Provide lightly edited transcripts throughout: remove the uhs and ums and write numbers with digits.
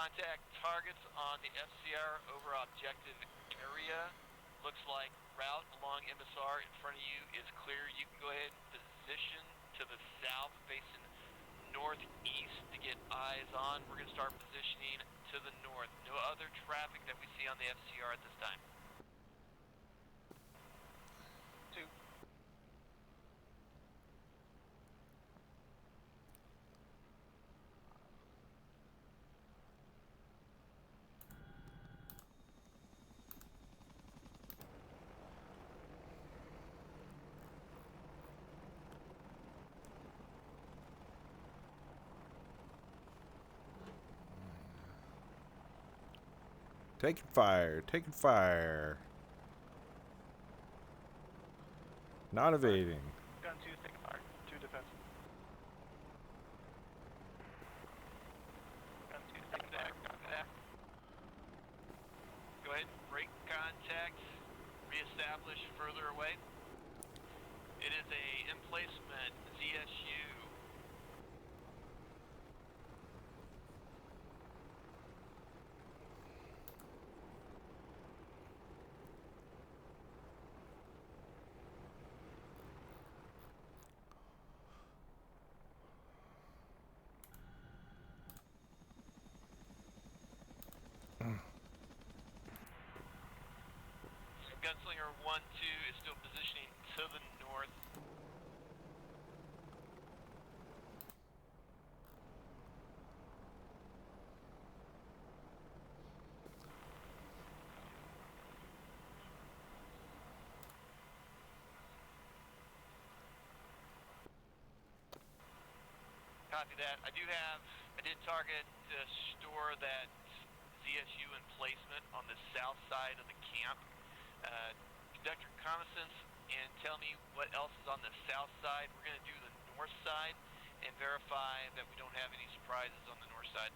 contact targets on the FCR over objective area. Looks like route along MSR in front of you is clear. You can go ahead and position to the south facing northeast to get eyes on. We're going to start positioning to the north. No other traffic that we see on the FCR at this time. 2. Taking fire, taking fire. Not evading. Gun 2, taking fire. 2 defense. Gun 2, taking fire. Copy that. Go ahead and break contact. Reestablish further away. It is a emplacement ZSU. Gunslinger 1-2 is still positioning to the north. Copy that. I did target the store that ZSU emplacement on the south side of the camp. Conduct your reconnaissance and tell me what else is on the south side. We're going to do the north side and verify that we don't have any surprises on the north side.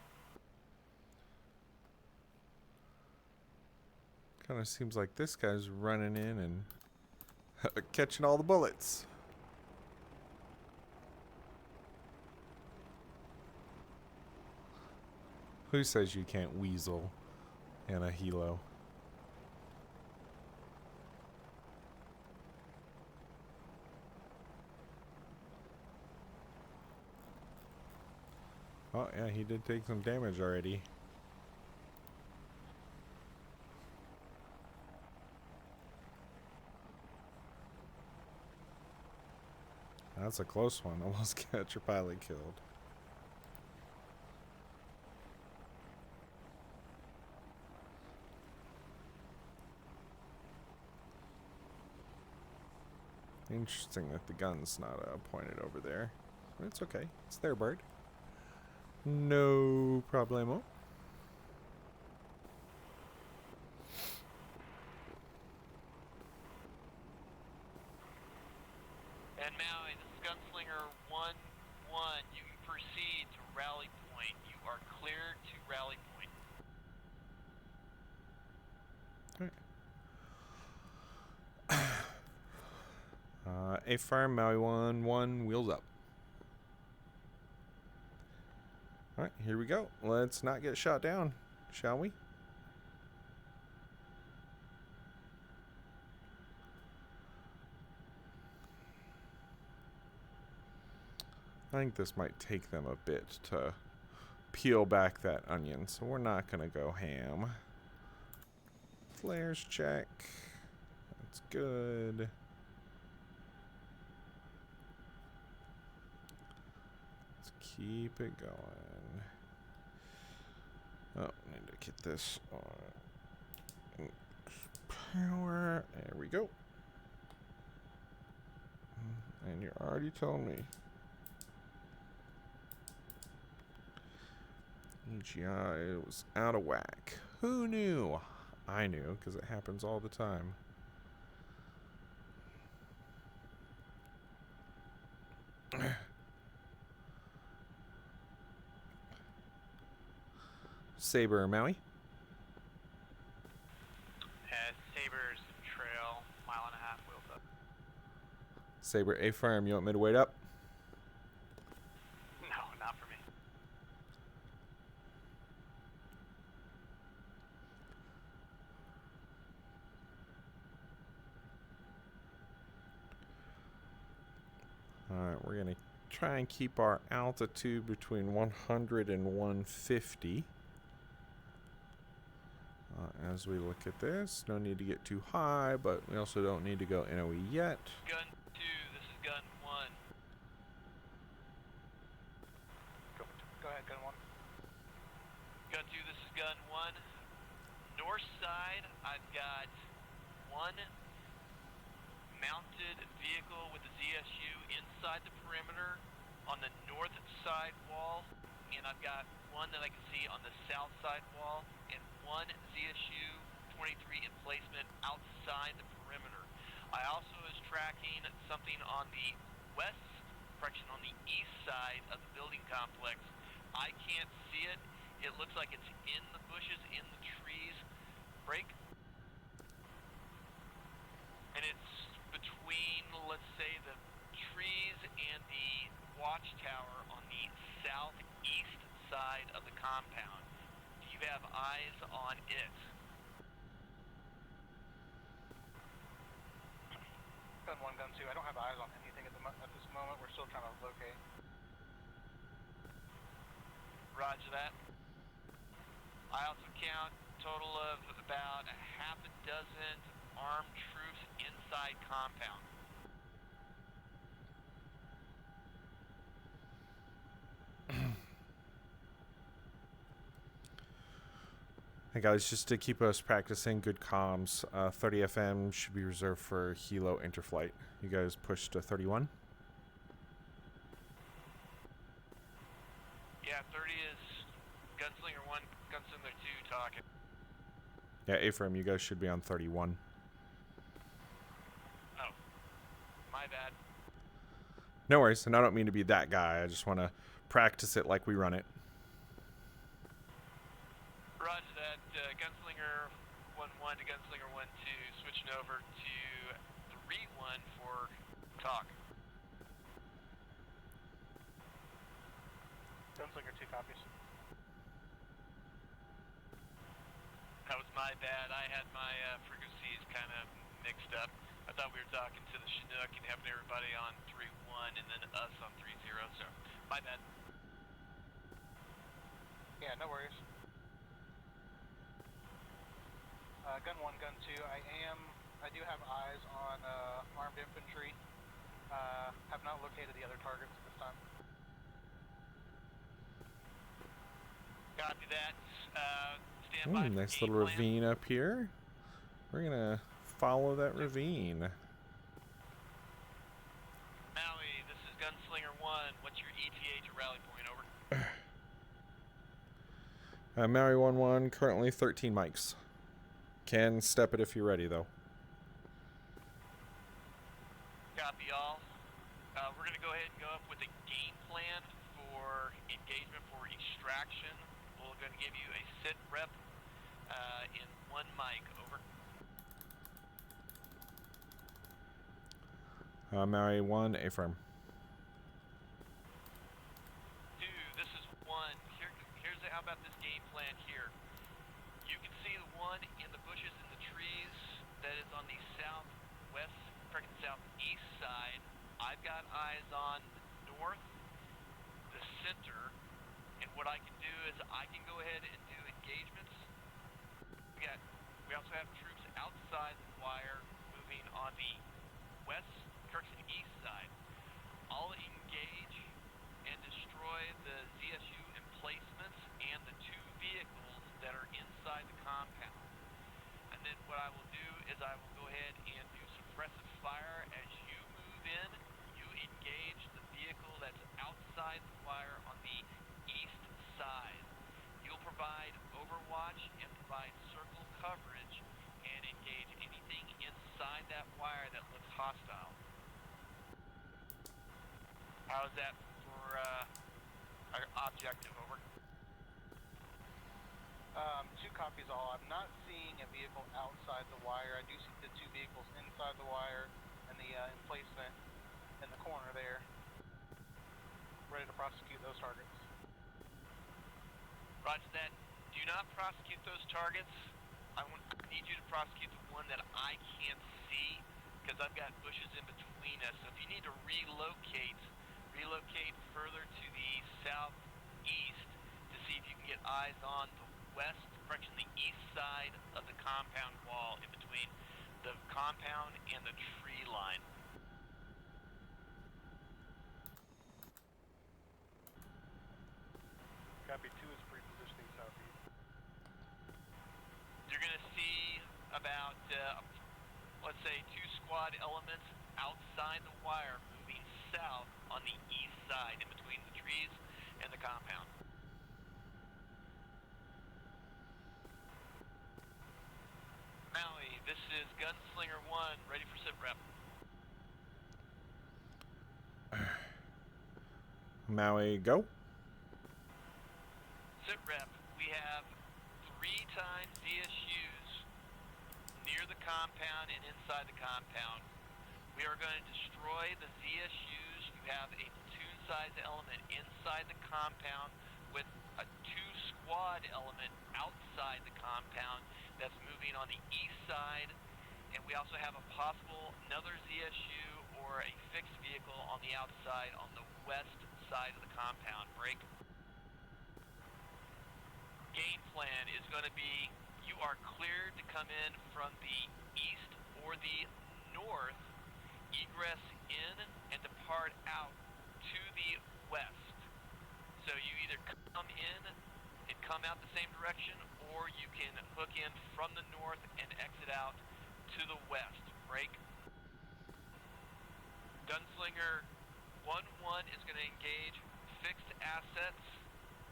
Kind of seems like this guy's running in and catching all the bullets. Who says you can't weasel in a helo? Oh yeah, he did take some damage already. That's a close one. Almost got your pilot killed. Interesting that the gun's not pointed over there. But it's okay. It's their bird. No problemo. And Maui, this is Gunslinger 1-1. You can proceed to rally point. You are cleared to rally point. Alright. A farm, Maui 1-1, wheels up. Alright, here we go. Let's not get shot down, shall we? I think this might take them a bit to peel back that onion, so we're not going to go ham. Flares check. That's good. Let's keep it going. Oh, need to get this on power. There we go. And you're already telling me. EGI was out of whack. Who knew? I knew, because it happens all the time. Saber, Maui. Saber's trail, 1.5 miles, wheels up. Saber, A farm, you want me to wait up? No, not for me. try and keep our altitude between 100 and 150. As we look at this, no need to get too high, but we also don't need to go NOE yet. Gun 2, this is Gun 1. Go ahead, gun 1. Gun 2, this is Gun 1. North side, I've got one mounted vehicle with a ZSU inside the perimeter on the north side wall, and I've got one that I can see on the south side wall, and one ZSU 23 emplacement outside the perimeter. I also was tracking something on the on the east side of the building complex. I can't see it. It looks like it's in the bushes, in the trees. Break. And it's between, let's say, the trees and the watchtower on the southeast side of the compound. Do you have eyes on it? Gun 1, gun 2. I don't have eyes on anything at this moment. We're still trying to locate. Roger that. I also count a total of about a half a dozen armed troops inside compound. Hey guys, just to keep us practicing good comms, 30 FM should be reserved for Hilo Interflight. You guys push to 31? Yeah, 30 is Gunslinger 1, Gunslinger 2 talking. Yeah, Ephraim, you guys should be on 31. Oh, my bad. No worries, and I don't mean to be that guy. I just want to practice it like we run it. Roger that. Gunslinger 1-1 to Gunslinger 1-2, switching over to 3-1 for talk. Gunslinger 2 copies. That was my bad. I had my frequencies kind of mixed up. I thought we were talking to the Chinook and having everybody on 3-1 and then us on 3-0, so my bad. Yeah, no worries. Gun 1, gun 2. I do have eyes on armed infantry. Have not located the other targets at this time. Copy that. Stand by. Nice little ravine up here. We're gonna follow that ravine. Maui, this is Gunslinger 1. What's your ETA to rally point? Over. Maui 1-1, currently 13 mics. Can step it if you're ready, though. Copy all. We're going to go ahead and go up with a game plan for engagement for extraction. We're going to give you a sit rep in 1 mic. Over. Maui 1, Ephraim. 2, this is 1. Here's how about this game plan here. You can see the one in the bushes and the trees that is on the southwest, southeast side. I've got eyes on the north, the center, and what I can do is I can go ahead and do engagements. We also have troops outside the wire moving on the west, east side. I'll engage and destroy the ZSU emplacements and the 2 vehicles that are inside the compound. And then what I will do is I will go ahead and do suppressive fire as you move in. You engage the vehicle that's outside the wire on the east side. You'll provide overwatch and provide circle coverage and engage anything inside that wire that looks hostile. How's that for our objective? Over. 2 copies all. I'm not seeing a vehicle outside the wire. I do see the 2 vehicles inside the wire and the emplacement in the corner there. Ready to prosecute those targets. Roger that. Do not prosecute those targets. I need you to prosecute the one that I can't see because I've got bushes in between us. So if you need to relocate relocate further to the southeast to see if you can get eyes on the the east side of the compound wall in between the compound and the tree line. Copy 2 is pre-positioning southeast. You're going to see about, let's say, 2 squad elements outside the wire moving south on the east side in between the trees and the compound. Maui, this is Gunslinger 1, ready for sit rep. Maui, go. Sit rep, we have 3 times DSUs near the compound and inside the compound. We are going to destroy the ZSUs. You have a platoon-sized element inside the compound with a 2-squad element outside the compound that's moving on the east side. And we also have a possible another ZSU or a fixed vehicle on the outside on the west side of the compound. Break. Game plan is going to be you are cleared to come in from the east or the north, egress in and depart out to the west. So you either come in and come out the same direction, or you can hook in from the north and exit out to the west. Break. Gunslinger 1-1 is going to engage fixed assets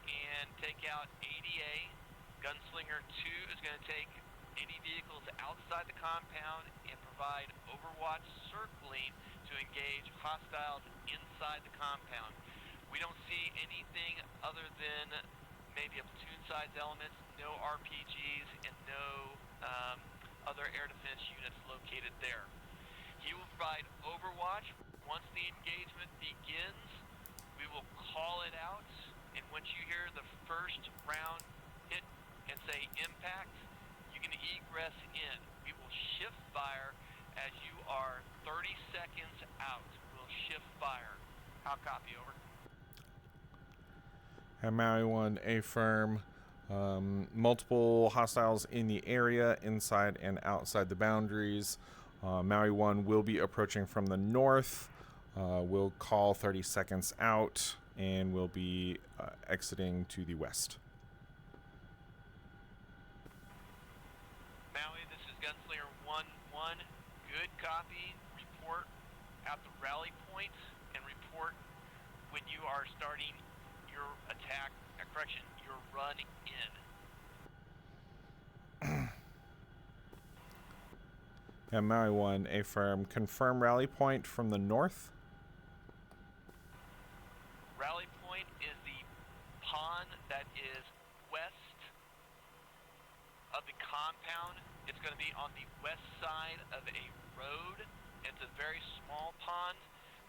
and take out ADA. Gunslinger 2 is going to take any vehicles outside the compound and provide overwatch circling to engage hostiles inside the compound. We don't see anything other than maybe a platoon-sized elements, no RPGs, and no other air defense units located there. He will provide overwatch. Once the engagement begins, we will call it out, and once you hear the first round hit and say impact, you can egress in. We will shift fire as you are 30 seconds out. We'll shift fire. How copy, over? Maui 1, affirm. Multiple hostiles in the area, inside and outside the boundaries. Maui 1 will be approaching from the north. We'll call 30 seconds out, and we'll be exiting to the west. Maui, this is Gunslinger 1-1. Good copy. Report at the rally point, and report when you are starting your attack, your run in. And Maui 1, affirm. Confirm rally point from the north. Rally point is the pond that is west of the compound. It's going to be on the west side of a road. It's a very small pond.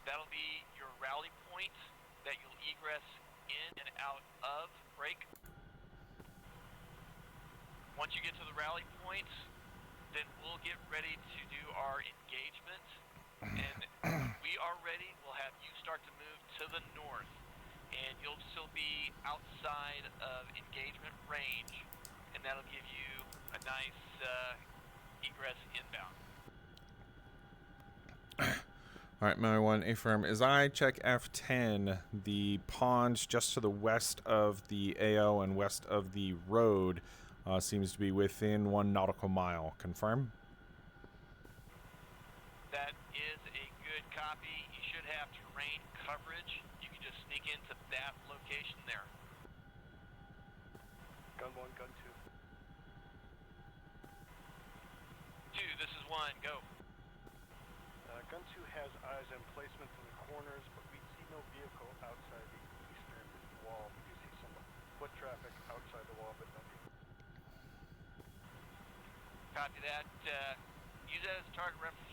That'll be your rally point that you'll egress in and out of. Break. Once you get to the rally point, then we'll get ready to do our engagement. And when we are ready, we'll have you start to move to the north. And you'll still be outside of engagement range. And that'll give you a nice egress inbound. All right, Maui 1, affirm. As I check F10, the pond just to the west of the AO and west of the road seems to be within 1 nautical mile. Confirm? That is a good copy. You should have terrain coverage. You can just sneak into that location there. Gun 1, gun 2. 2, this is 1, go. Gun 2 has eyes and placement in the corners, but we see no vehicle outside the eastern wall. We do see some foot traffic outside the wall, but no vehicle. Copy that. Use that as a target reference.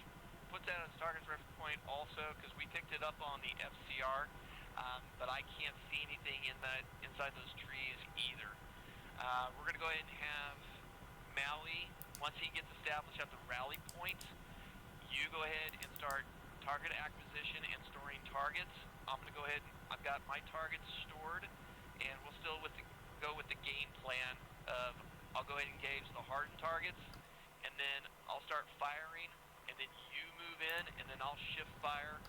Put that as a target reference point also, because we picked it up on the FCR, but I can't see anything inside those trees either. We're going to go ahead and have Maui, once he gets established at the rally point, you go ahead and start target acquisition and storing targets. I'm gonna go ahead and I've got my targets stored, and we'll still go with the game plan of I'll go ahead and engage the hardened targets, and then I'll start firing, and then you move in, and then I'll shift fire.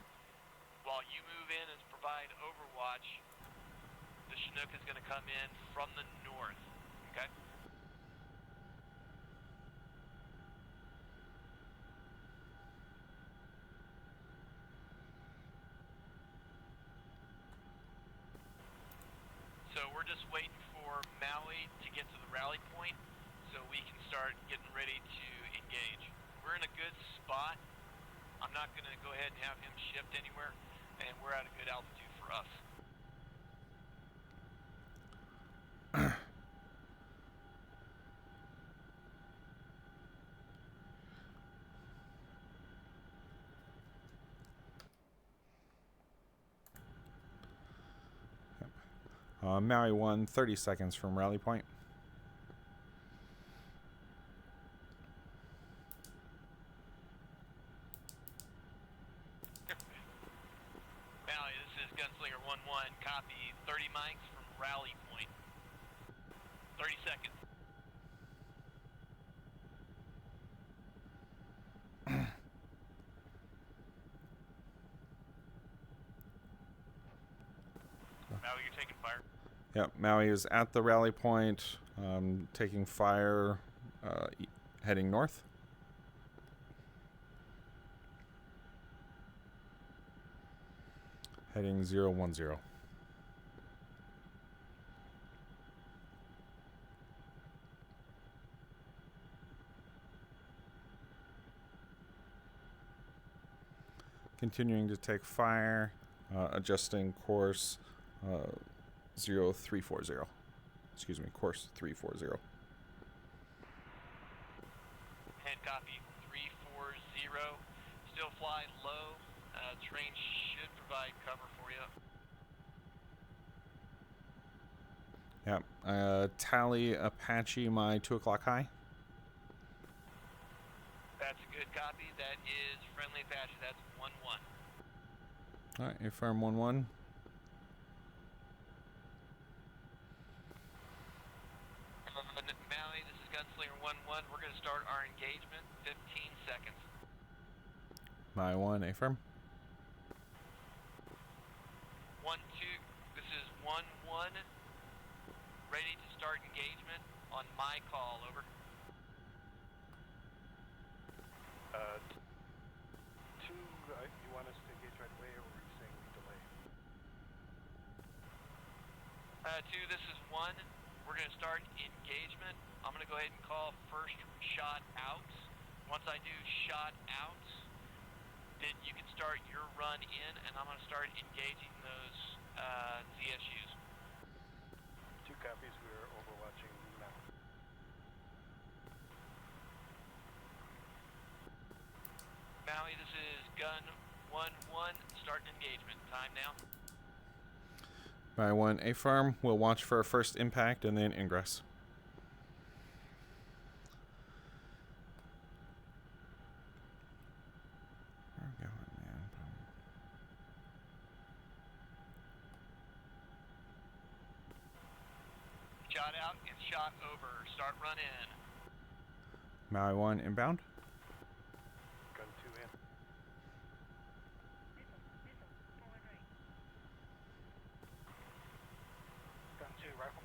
While you move in and provide overwatch, the Chinook is gonna come in from the north, okay? So we're just waiting for Maui to get to the rally point so we can start getting ready to engage. We're in a good spot. I'm not going to go ahead and have him shift anywhere, and we're at a good altitude for us. Maui 1, 30 seconds from rally point. Maui, this is Gunslinger 1-1, copy 30 mics from rally point. 30 seconds. Maui, you're taking fire. Yep, Maui is at the rally point, taking fire, heading north. Heading 010. Continuing to take fire, adjusting course 0340. Excuse me, course 340. And copy 340. Still fly low. Train should provide cover for you. Yep. Tally Apache my 2 o'clock high. That's a good copy. That is friendly Apache. That's 1-1. Alright, affirm 1-1. Maui, this is Gunslinger 1-1. We're going to start our engagement. 15 seconds. My 1, affirm. 1-2. This is 1-1. Ready to start engagement on my call. Over. 2, you want us to engage right away, or were you saying we delay? 2, this is 1. We're going to start engagement. I'm going to go ahead and call first shot out. Once I do shot out, then you can start your run in, and I'm going to start engaging those CSUs. 2 copies, we are overwatching now. Maui, this is Gun 1-1. Start engagement. Time now. My 1, affirm. We'll watch for a first impact and then ingress. Where are we going, man? Shot out and shot over. Start run in. Maui 1, inbound. Gun 2 in. Gun 2, rifle.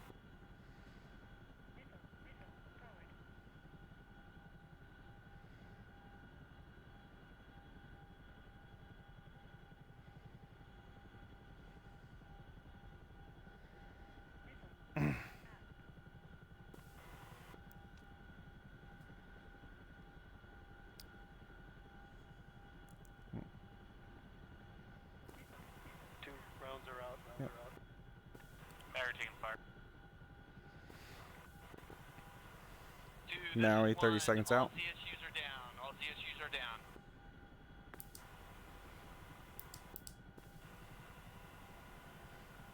Rounds are out. Yep. Are out. Maui taking fire. 2, Maui, this is 30 1. seconds All out. CSUs are down. All CSUs are down.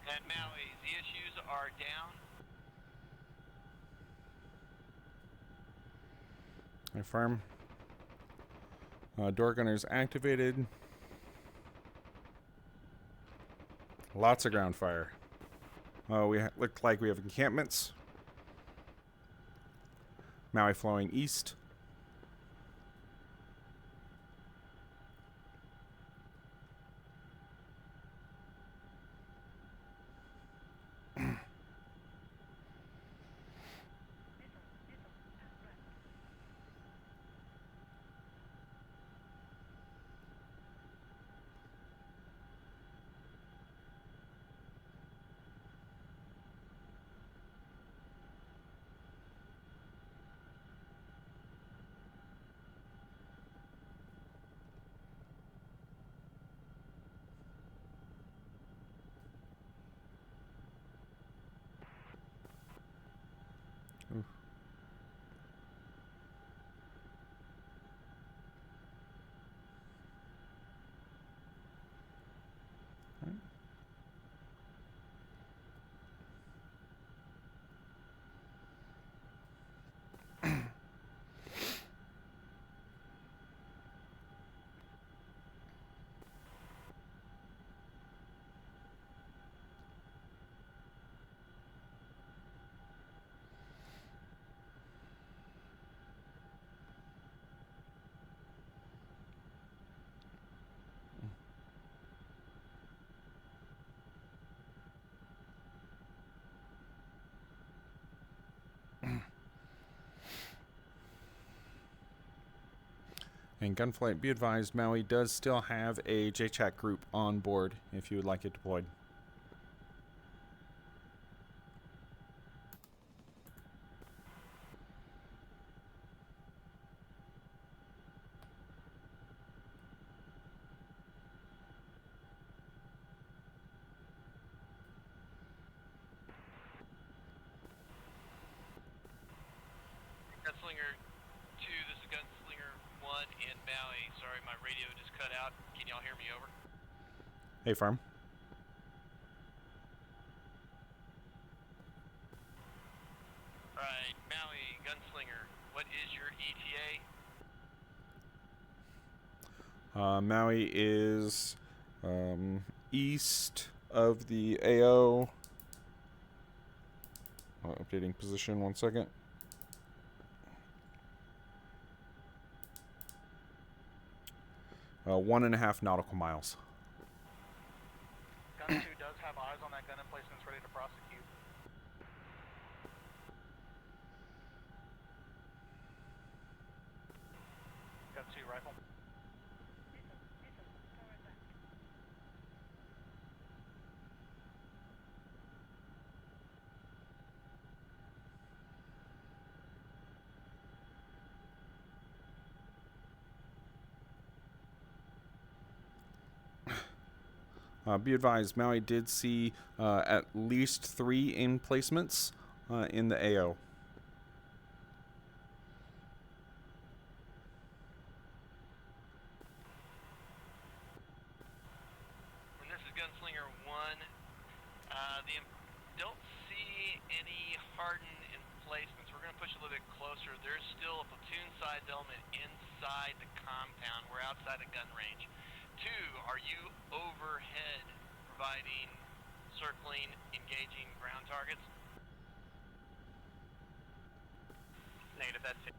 And Maui, CSUs are down. Affirm. Door gunners activated. Lots of ground fire. Oh, we look like we have encampments. Maui flowing east. Ooh. And Gunflight, be advised, Maui does still have a JChat group on board if you would like it deployed. Gunslinger 2, this is Gunslinger 1 in Maui. Sorry, my radio just cut out. Can y'all hear me over? Hey, Farm. Alright, Maui, Gunslinger, what is your ETA? Maui is east of the AO. Updating position, 1 second. Uh, 1.5 nautical miles. Gun 2 does have eyes on that gun emplacement. It's ready to prosecute. Gun 2 rifle. Be advised, Maui did see at least 3 emplacements in the AO. And this is Gunslinger 1. Don't see any hardened emplacements. We're going to push a little bit closer. There's still a platoon-sized element inside the compound. We're outside of gun range. 2, are you overhead providing, circling, engaging ground targets? Negative, that's it.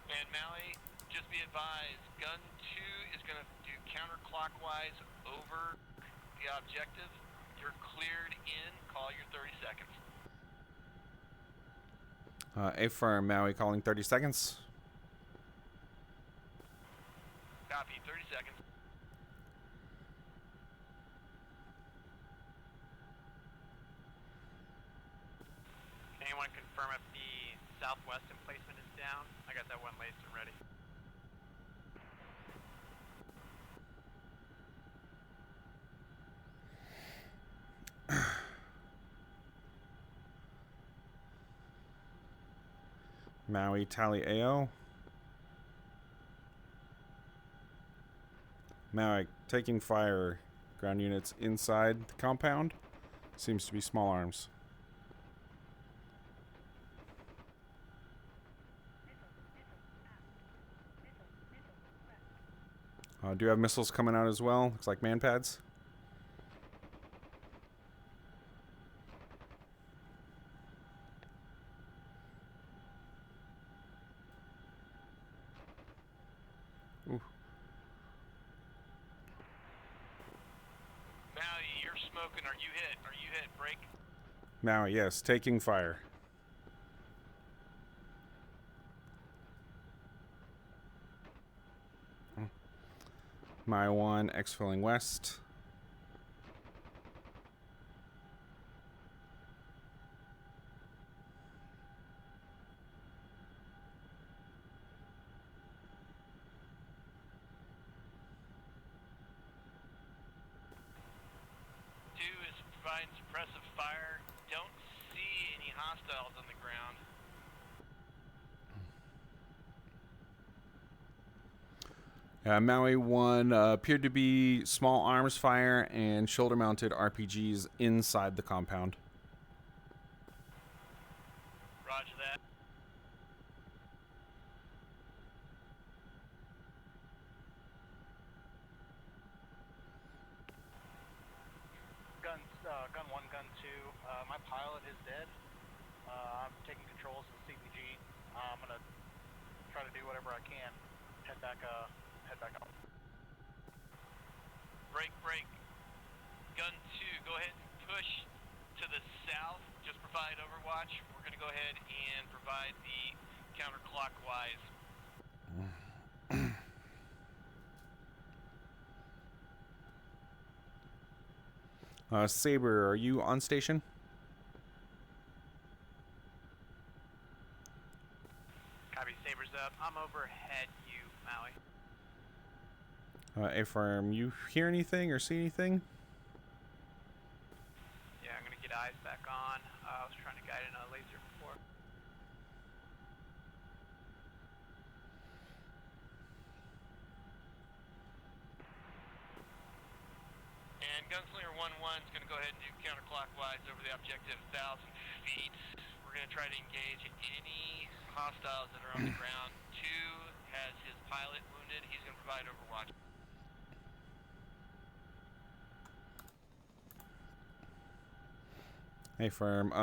And Maui, just be advised, gun 2 is going to do counterclockwise over the objective. You're cleared in, call your 30 seconds. A-Firm, Maui calling 30 seconds. Copy, 30 seconds. Anyone confirm if the southwest emplacement is down? I got that one laced and ready. Maui Tally AO. Maui taking fire. Ground units inside the compound. Seems to be small arms. Do have missiles coming out as well. Looks like man pads. Ooh. Maui, you're smoking. Are you hit? Are you hit? Break. Maui, yes, taking fire. Maui 1, exfilling west. Providing suppressive fire. Don't see any hostiles on the ground. Maui 1 appeared to be small arms fire and shoulder-mounted RPGs inside the compound. Roger that. Gun 1, Gun 2, my pilot is dead. I'm taking controls of the CPG. I'm gonna try to do whatever I can. Head back up. Break. Gun 2, go ahead and push to the south. Just provide overwatch. We're gonna go ahead and provide the counterclockwise. Saber, are you on station? Copy, Saber's up. I'm overhead you, Maui. A-Firm, you hear anything or see anything? Yeah, I'm gonna get eyes back on. I was trying to guide in a laser before. And Gunslinger 1-1 is going to go ahead and do counterclockwise over the objective 1,000 feet. We're going to try to engage any hostiles that are on the ground. 2 has his pilot wounded. He's going to provide overwatch. A-Firm,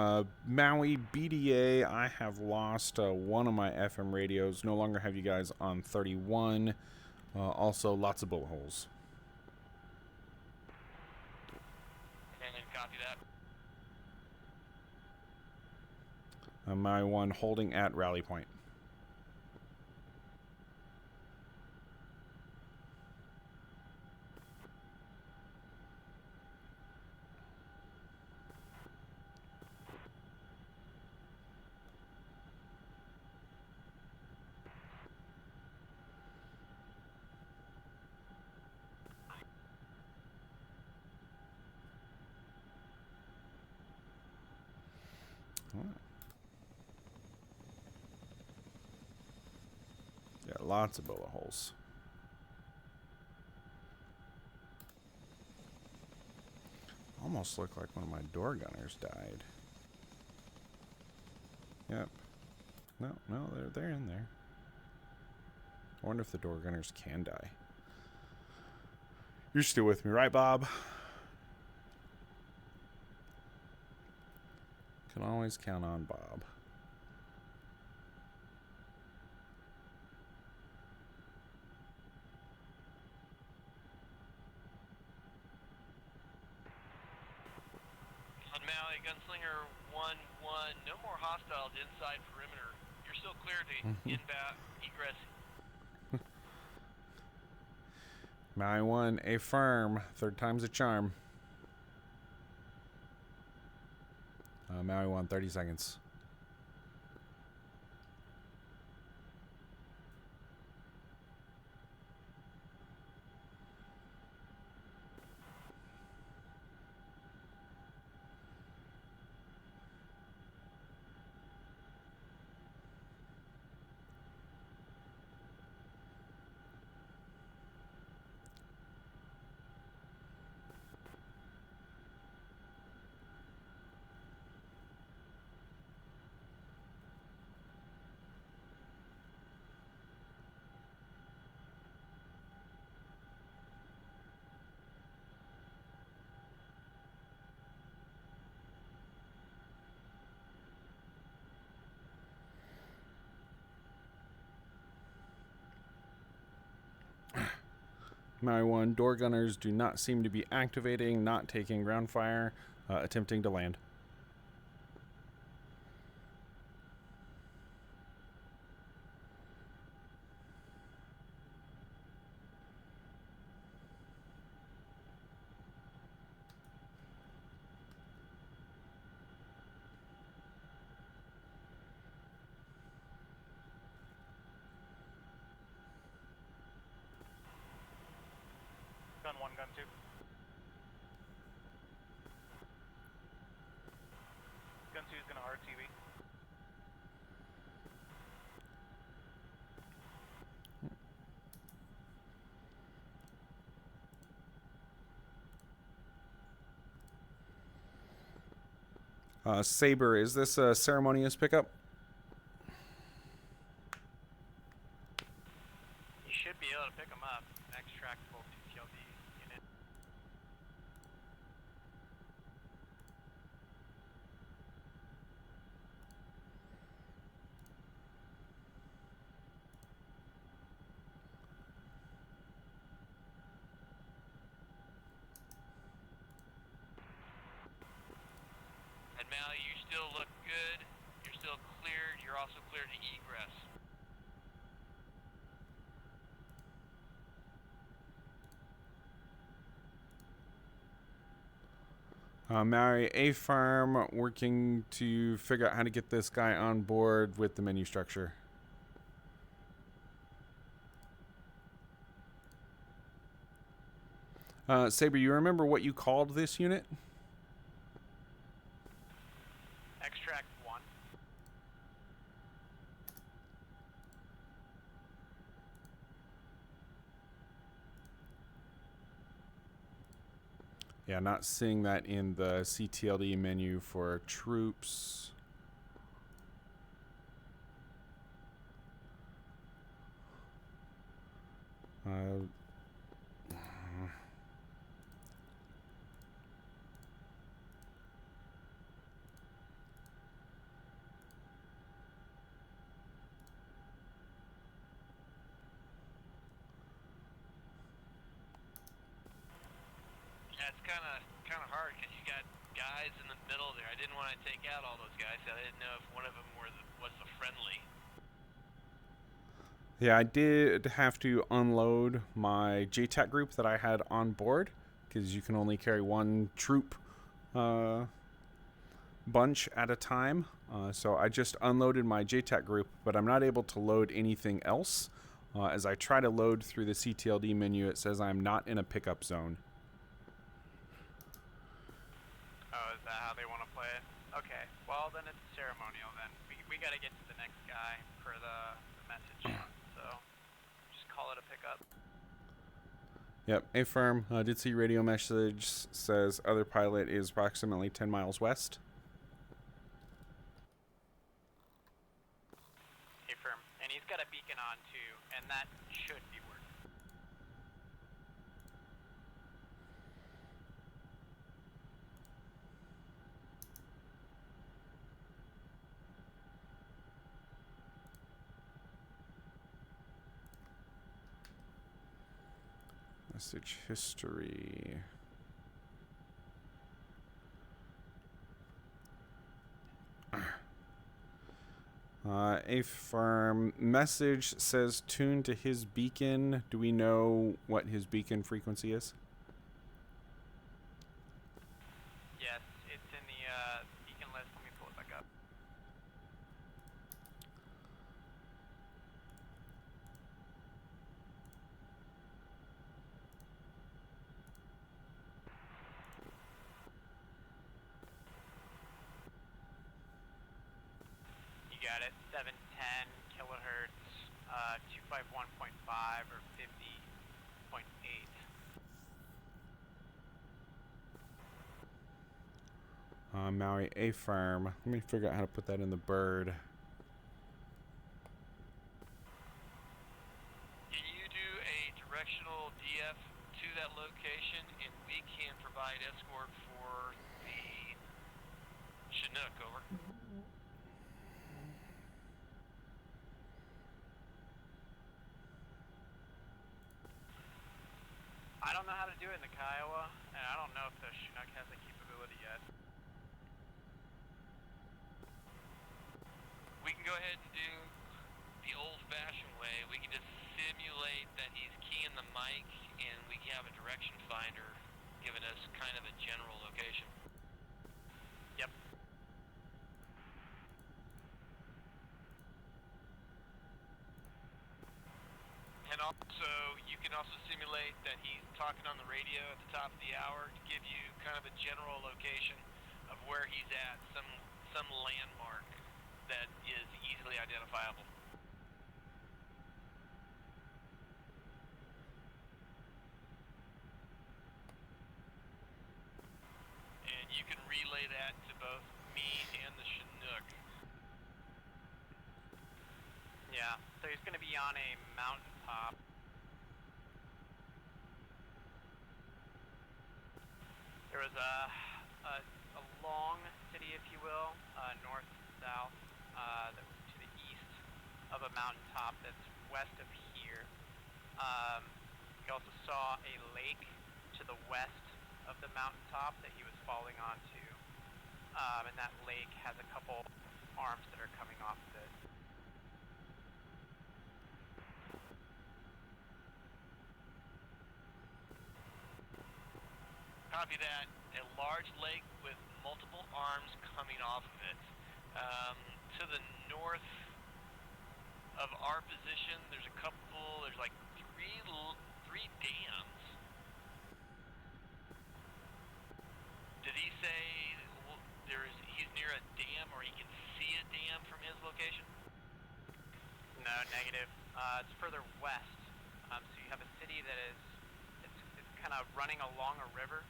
Maui BDA, I have lost one of my FM radios. No longer have you guys on 31. Also, lots of bullet holes. And then copy that. Maui 1 holding at rally point. Yeah, lots of bullet holes. Almost looked like one of my door gunners died. Yep. No, they're in there. I wonder if the door gunners can die. You're still with me, right, Bob? Can always count on Bob. On Maui, Gunslinger 1-1, no more hostiles inside perimeter. You're still clear to inbound egress. Maui 1, A-Firm. Third time's a charm. Maui 1, 30 seconds. Maui 1, door gunners do not seem to be activating, not taking ground fire, attempting to land. Gun 1, gun 2. Gun 2 is going to RTV. Saber, is this a ceremonious pickup? You should be able to pick them up. Extractable CTLD unit. And Mal, you still look good. You're still cleared. You're also cleared to egress. Maui A farm working to figure out how to get this guy on board with the menu structure. Saber, you remember what you called this unit? Extract 1. Yeah, not seeing that in the CTLD menu for troops. Yeah, it's kind of hard because you got guys in the middle there. I didn't want to take out all those guys. I didn't know if one of them was the friendly. Yeah, I did have to unload my JTAC group that I had on board because you can only carry one troop bunch at a time. So I just unloaded my JTAC group, but I'm not able to load anything else. As I try to load through the CTLD menu, it says I'm not in a pickup zone. Oh, is that how they want to play it? Okay, well then it's ceremonial then. We got to get to the next guy per the message. So just call it a pickup. Yep, A firm. Did see radio message says other pilot is approximately 10 miles west. Affirm. And he's got a beacon on too, and that should be working. Message history. A firm message says tuned to his beacon. Do we know what his beacon frequency is? Yes, it's in the beacon list. Let me pull it back up. You got it. 710 kilohertz, 251.5 or 50.8. Maui A firm. Let me figure out how to put that in the bird. Can you do a directional DF to that location, and we can provide escort for the Chinook, over. do it in the Kiowa, and I don't know if the Chinook has the capability yet. We can go ahead and do the old-fashioned way. We can just simulate that he's keying the mic, and we can have a direction finder giving us kind of a general location. Yep. And also, you can also simulate that he's talking on the radio at the top of the hour to give you kind of a general location of where he's at, some landmark that is easily identifiable. And you can relay that to both me and the Chinook. Yeah, so he's going to be on a mountaintop. There was a long city, if you will, north-south, that was to the east of a mountaintop that's west of here. We also saw a lake to the west of the mountaintop that he was falling onto, and that lake has a couple arms that are coming off of it. Copy that. A large lake with multiple arms coming off of it. To the north of our position, there's like three dams. Did he say he's near a dam, or he can see a dam from his location? No, negative. It's further west. So you have a city that is it's kind of running along a river.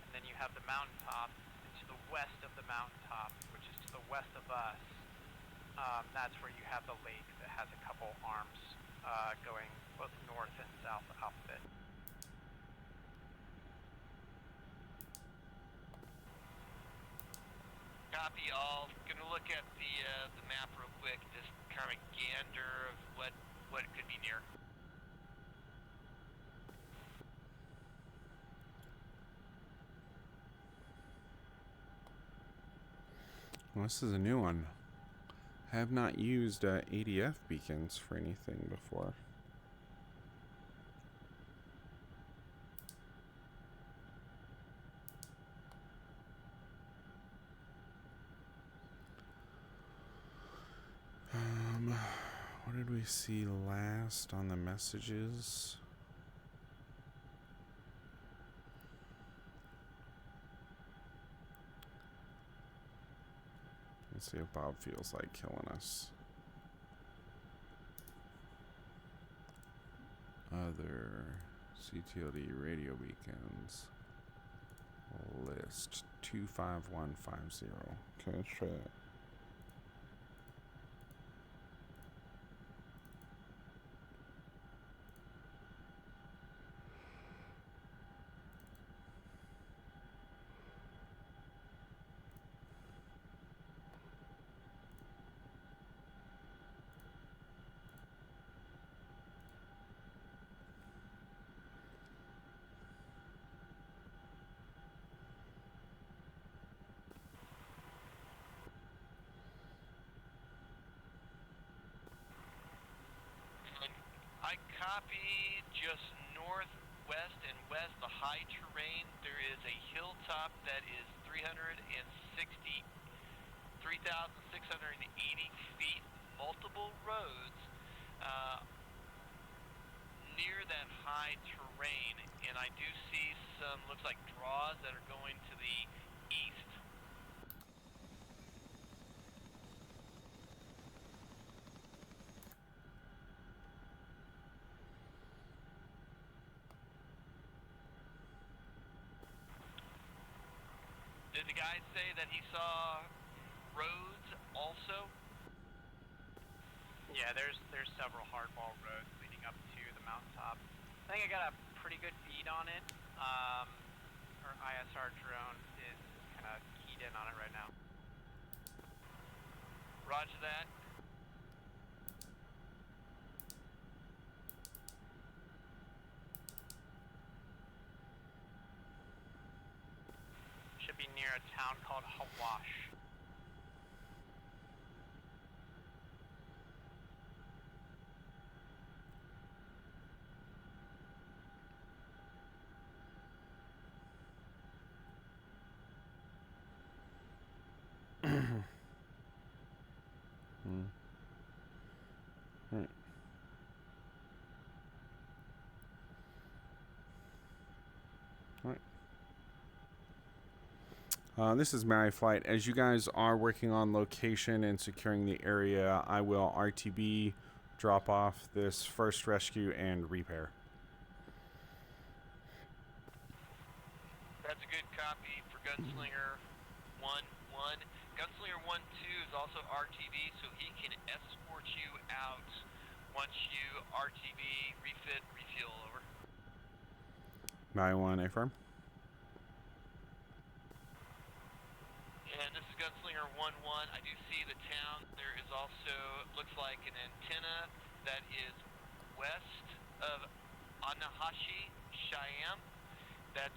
And then you have the mountaintop, and to the west of the mountaintop, which is to the west of us, that's where you have the lake that has a couple arms going both north and south off of it. Copy all. Gonna look at the map real quick, just kind of gander of what it could be near. Well, this is a new one. I have not used ADF beacons for anything before. What did we see last on the messages? Let's see if Bob feels like killing us. Other CTLD radio beacons. List 25150. Okay, let's try that. I copy just northwest and west, the high terrain. There is a hilltop that is 380 feet, multiple roads near that high terrain, and I do see some, looks like draws that are going to the east. Did the guy say that he saw roads also? Yeah, there's several hardball roads leading up to the mountaintop. I think I got a pretty good bead on it. Our ISR drone is kind of keyed in on it right now. Roger that. be near a town called Hawash. Right. This is Mary Flight. As you guys are working on location and securing the area, I will RTB drop off this first rescue and repair. That's a good copy for Gunslinger 1-1. Gunslinger 1-2 is also RTB, so he can escort you out once you RTB, refit, refuel, over. 9-1, affirm. And this is Gunslinger 1-1. I do see the town. There is also, looks like an antenna that is west of Anahashi, Cheyenne. That's,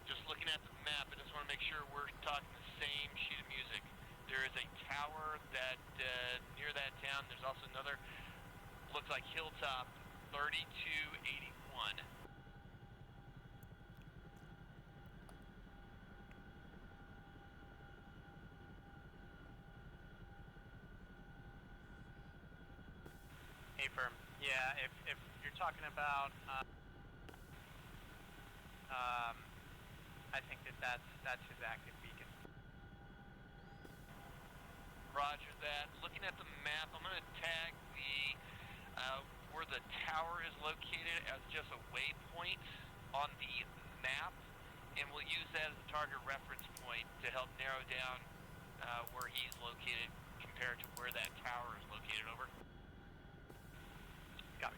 just looking at the map, I just want to make sure we're talking the same sheet of music. There is a tower that, near that town. There's also another, looks like Hilltop 3281. Affirm. Yeah, if you're talking about, I think that's his active beacon. Roger that. Looking at the map, I'm going to tag the where the tower is located as just a waypoint on the map, and we'll use that as a target reference point to help narrow down where he's located compared to where that tower is located, over. Copy.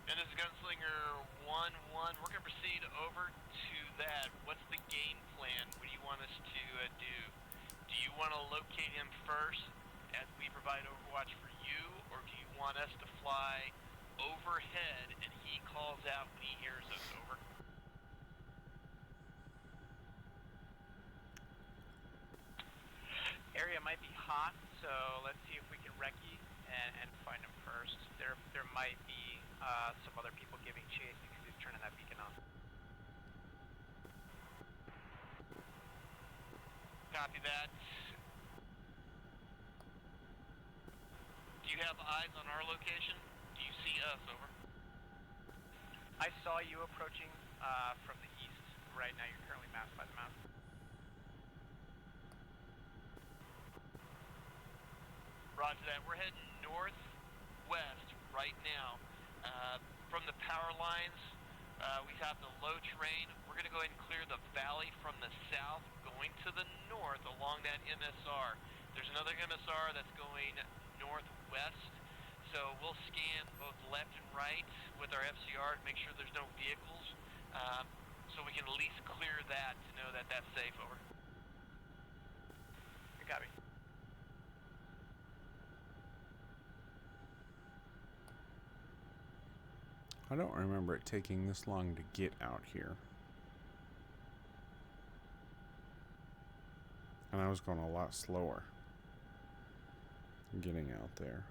And this is Gunslinger 1-1. We're going to proceed over to that. What's the game plan? What do you want us to do? Do you want to locate him first as we provide overwatch for you, or do you want us to fly overhead and he calls out when he hears us, over? Area might be hot, so let's see if we can recce and find him first. There might be some other people giving chase because he's turning that beacon on. Copy that. Do you have eyes on our location? Do you see us, over? I saw you approaching from the east. Right now you're currently masked by the mountain. Roger that. We're heading northwest right now. From the power lines, we have the low terrain. We're going to go ahead and clear the valley from the south, going to the north along that MSR. There's another MSR that's going northwest, so we'll scan both left and right with our FCR to make sure there's no vehicles, so we can at least clear that to know that that's safe, over. Copy. I don't remember it taking this long to get out here. I And I was going a lot slower getting out there.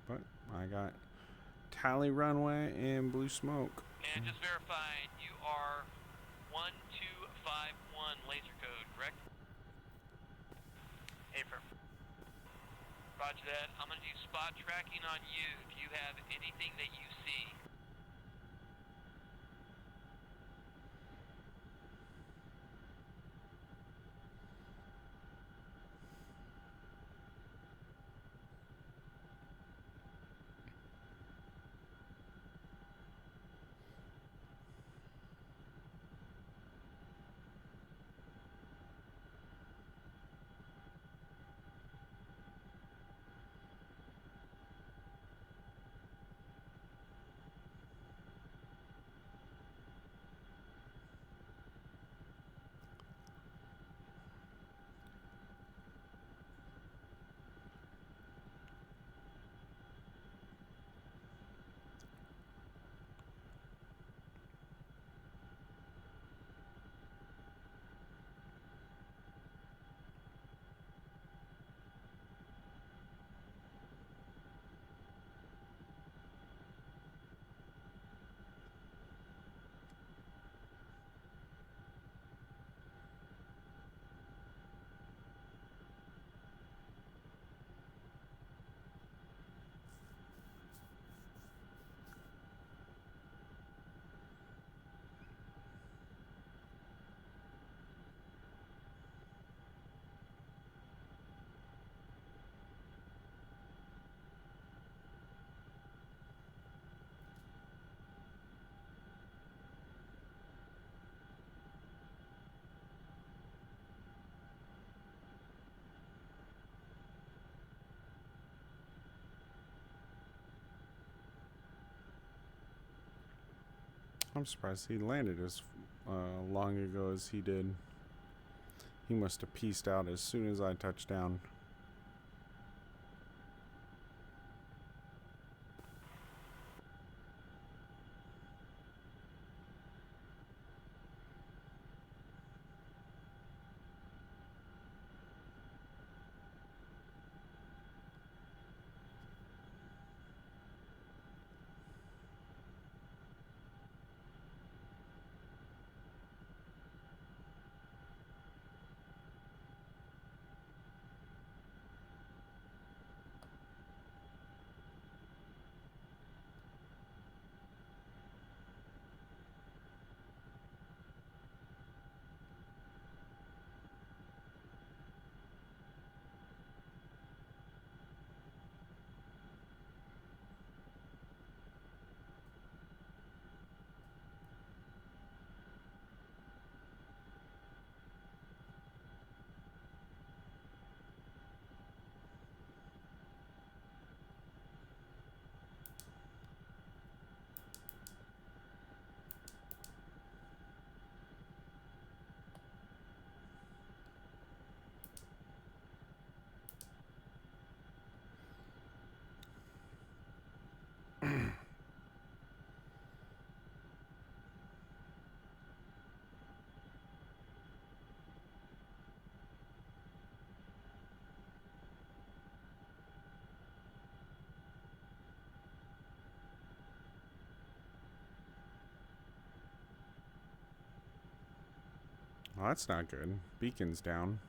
But I got tally runway and blue smoke. And just verifying, you are 1251 laser code, correct? Affirm. Roger that. I'm going to do spot tracking on you. Do you have anything that you see? I'm surprised he landed as long ago as he did. He must have pieced out as soon as I touched down. Well, that's not good. Beacon's down.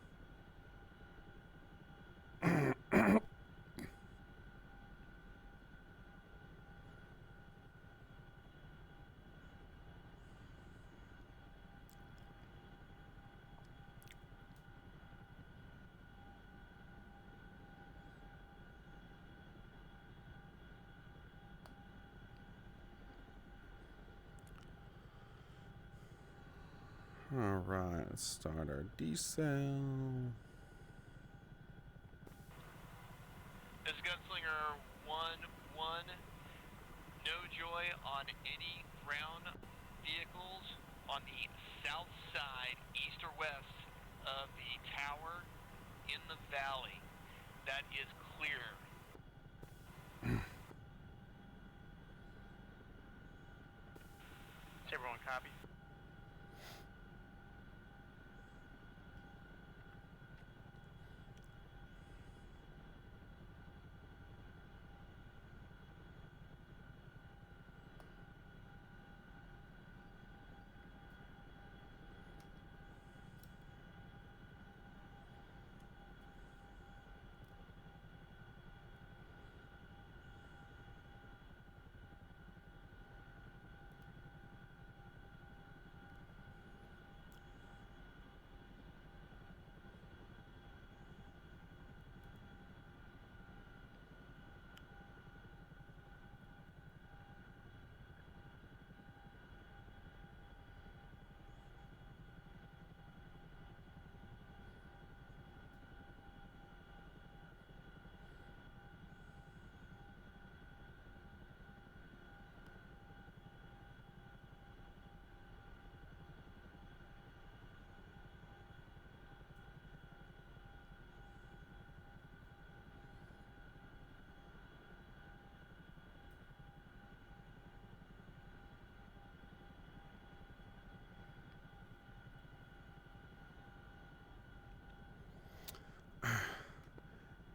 Alright, let's start our decel. This is Gunslinger 1-1. No joy on any ground vehicles on the south side, east or west of the tower in the valley. That is clear. 1, copy.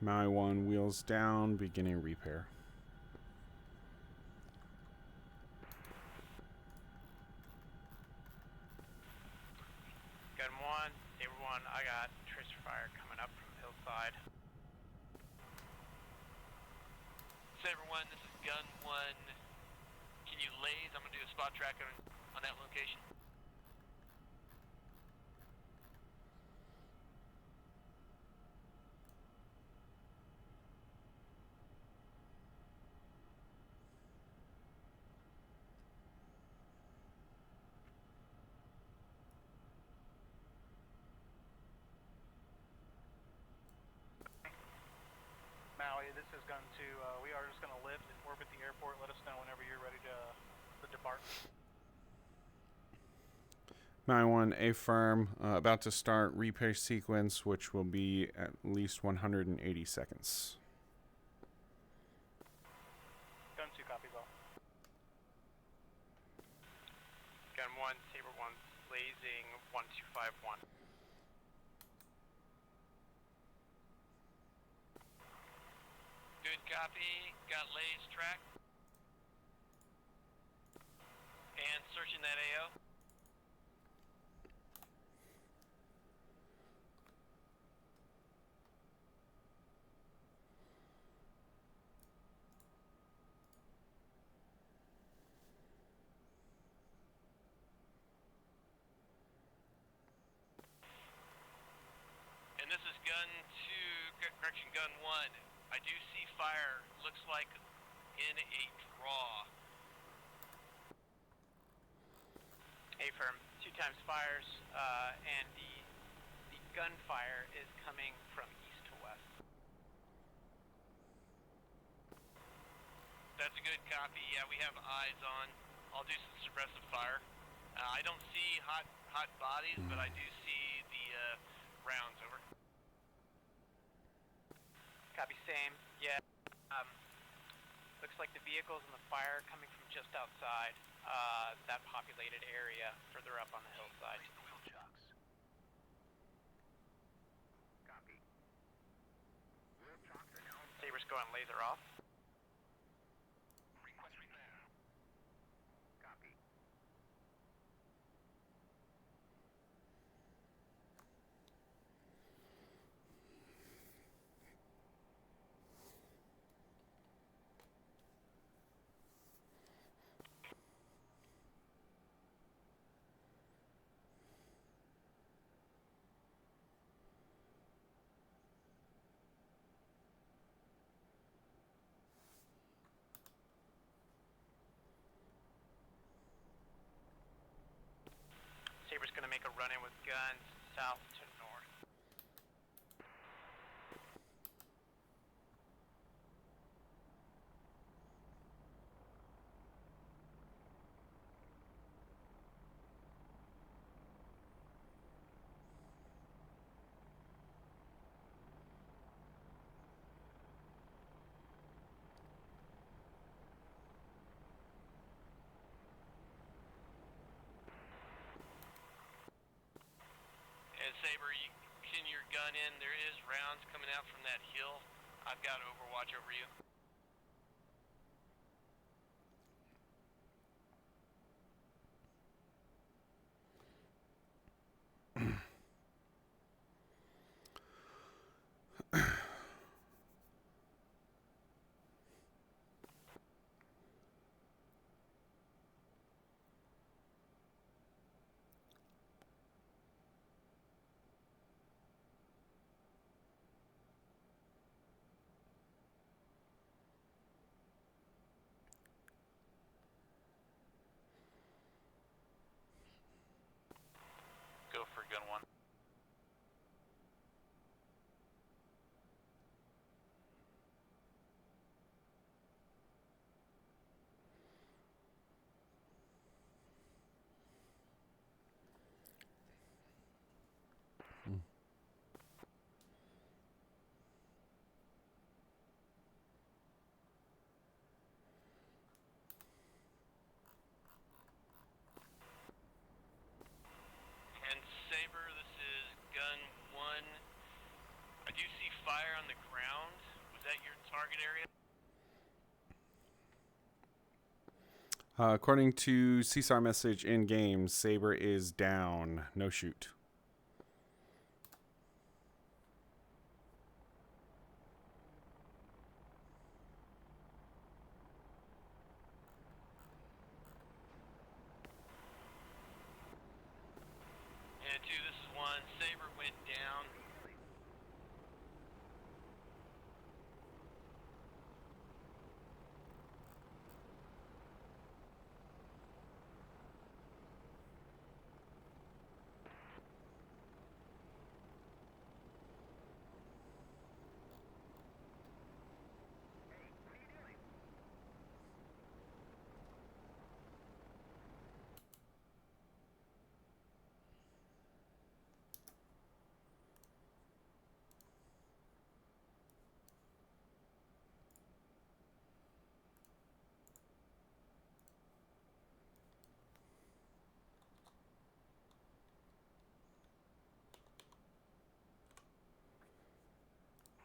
Maui 1, wheels down, beginning repair. Gun 1, Saber 1, I got tracer fire coming up from the hillside. Saber 1, this is Gun 1. Can you laze? I'm going to do a spot track on that location. Maui, this is Gun 2. We are just going to lift and orbit the airport. Let us know whenever you're ready to depart. Maui 1, affirm, about to start repair sequence, which will be at least 180 seconds. Gun 2 copies all. Gun 1, Saber 1, blazing 1251. Good copy. Got laze track. And searching that AO. And this is Gun 2, correction, Gun 1. I do see fire, looks like in a draw. Affirm, 2 times fires, and the gunfire is coming from east to west. That's a good copy. Yeah, we have eyes on. I'll do some suppressive fire. I don't see hot bodies, but I do see the rounds. Over. Copy, same. Yeah. Looks like the vehicles and the fire coming from just outside that populated area, further up on the hillside. Copy. Saber's going laser off. Copy. Saber's gonna make a run-in with guns south to north. gun in. There is rounds coming out from that hill. I've got overwatch over you. Go for gun one. And Saber, this is gun one. I do see fire on the ground. Was that your target area? According to CSAR message in game, Saber is down. No shoot. And two, this is one. Saber went down.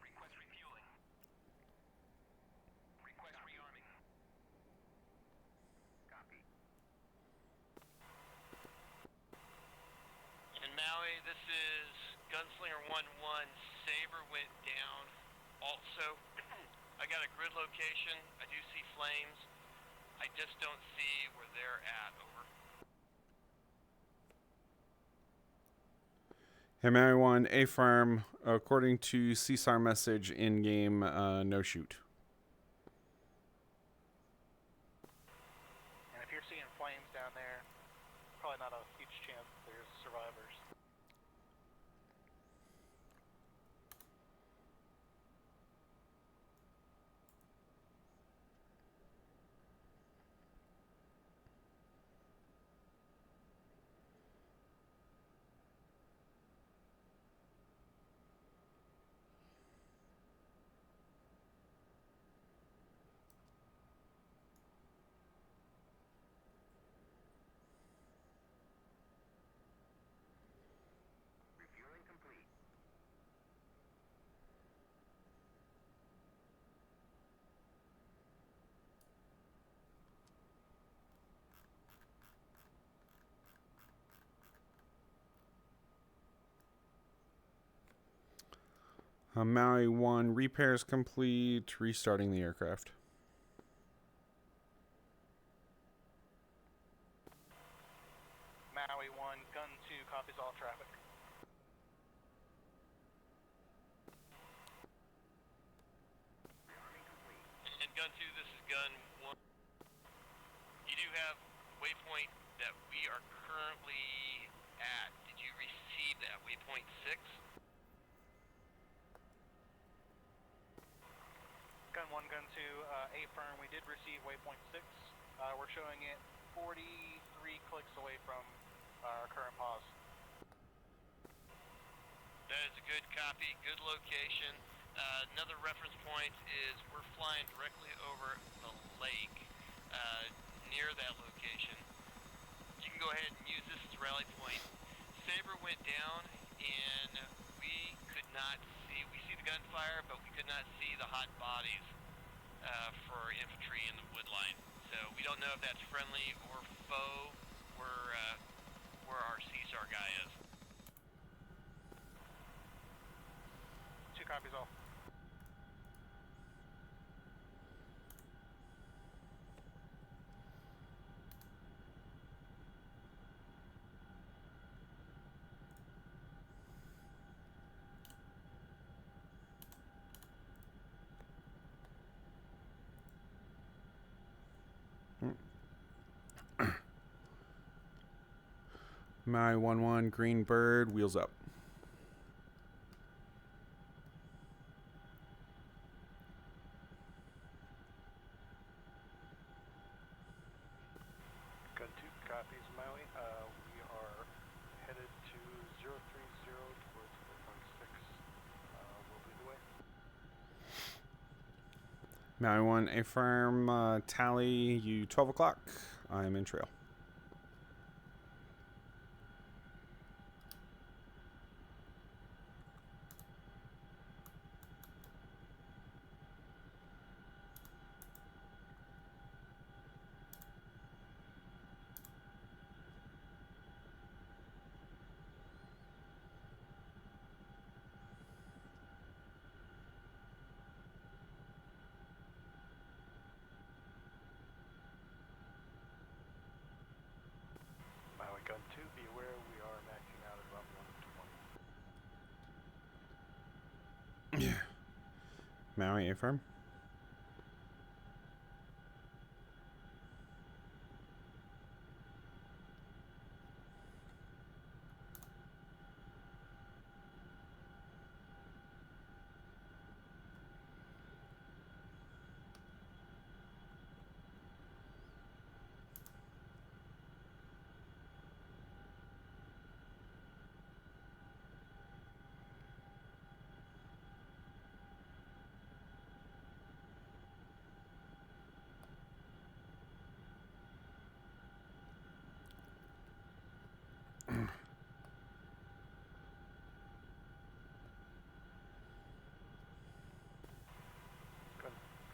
Request refueling. Request rearming. Copy. And Maui, this is Gunslinger 1-1. Saber went down. Also, I got a grid location. I do see flames. I just don't see where they're at. Over. Hey, Mary 1, A firm. According to CSAR message in game, no shoot. And if you're seeing flames down there, probably not a huge chance there's survivors. Refueling complete. Maui 1, repairs complete. Restarting the aircraft. Maui 1, gun 2, copies all traffic. And gun 2, this is gun 1. You do have waypoint that we are currently at. Did you receive that? Waypoint 6? Gun 1, gun 2, A firm, we did receive waypoint 6. We're showing it 43 clicks away from our current pause. That is a good copy, good location. Another reference point is we're flying directly over the lake near that location. You can go ahead and use this as a rally point. Saber went down and we could gunfire, but we could not see the hot bodies for infantry in the wood line. So we don't know if that's friendly or foe where our CSAR guy is. 2 copies all. My 1-1 green bird, wheels up. Gun 2 copies, Maui. We are headed to 030 towards 4.6. We'll lead the way. Maui 1, affirm, tally, you 12 o'clock. I'm in trail. Maui Gun 2, be aware we are maxing out at about 120. Yeah. Maui, affirm.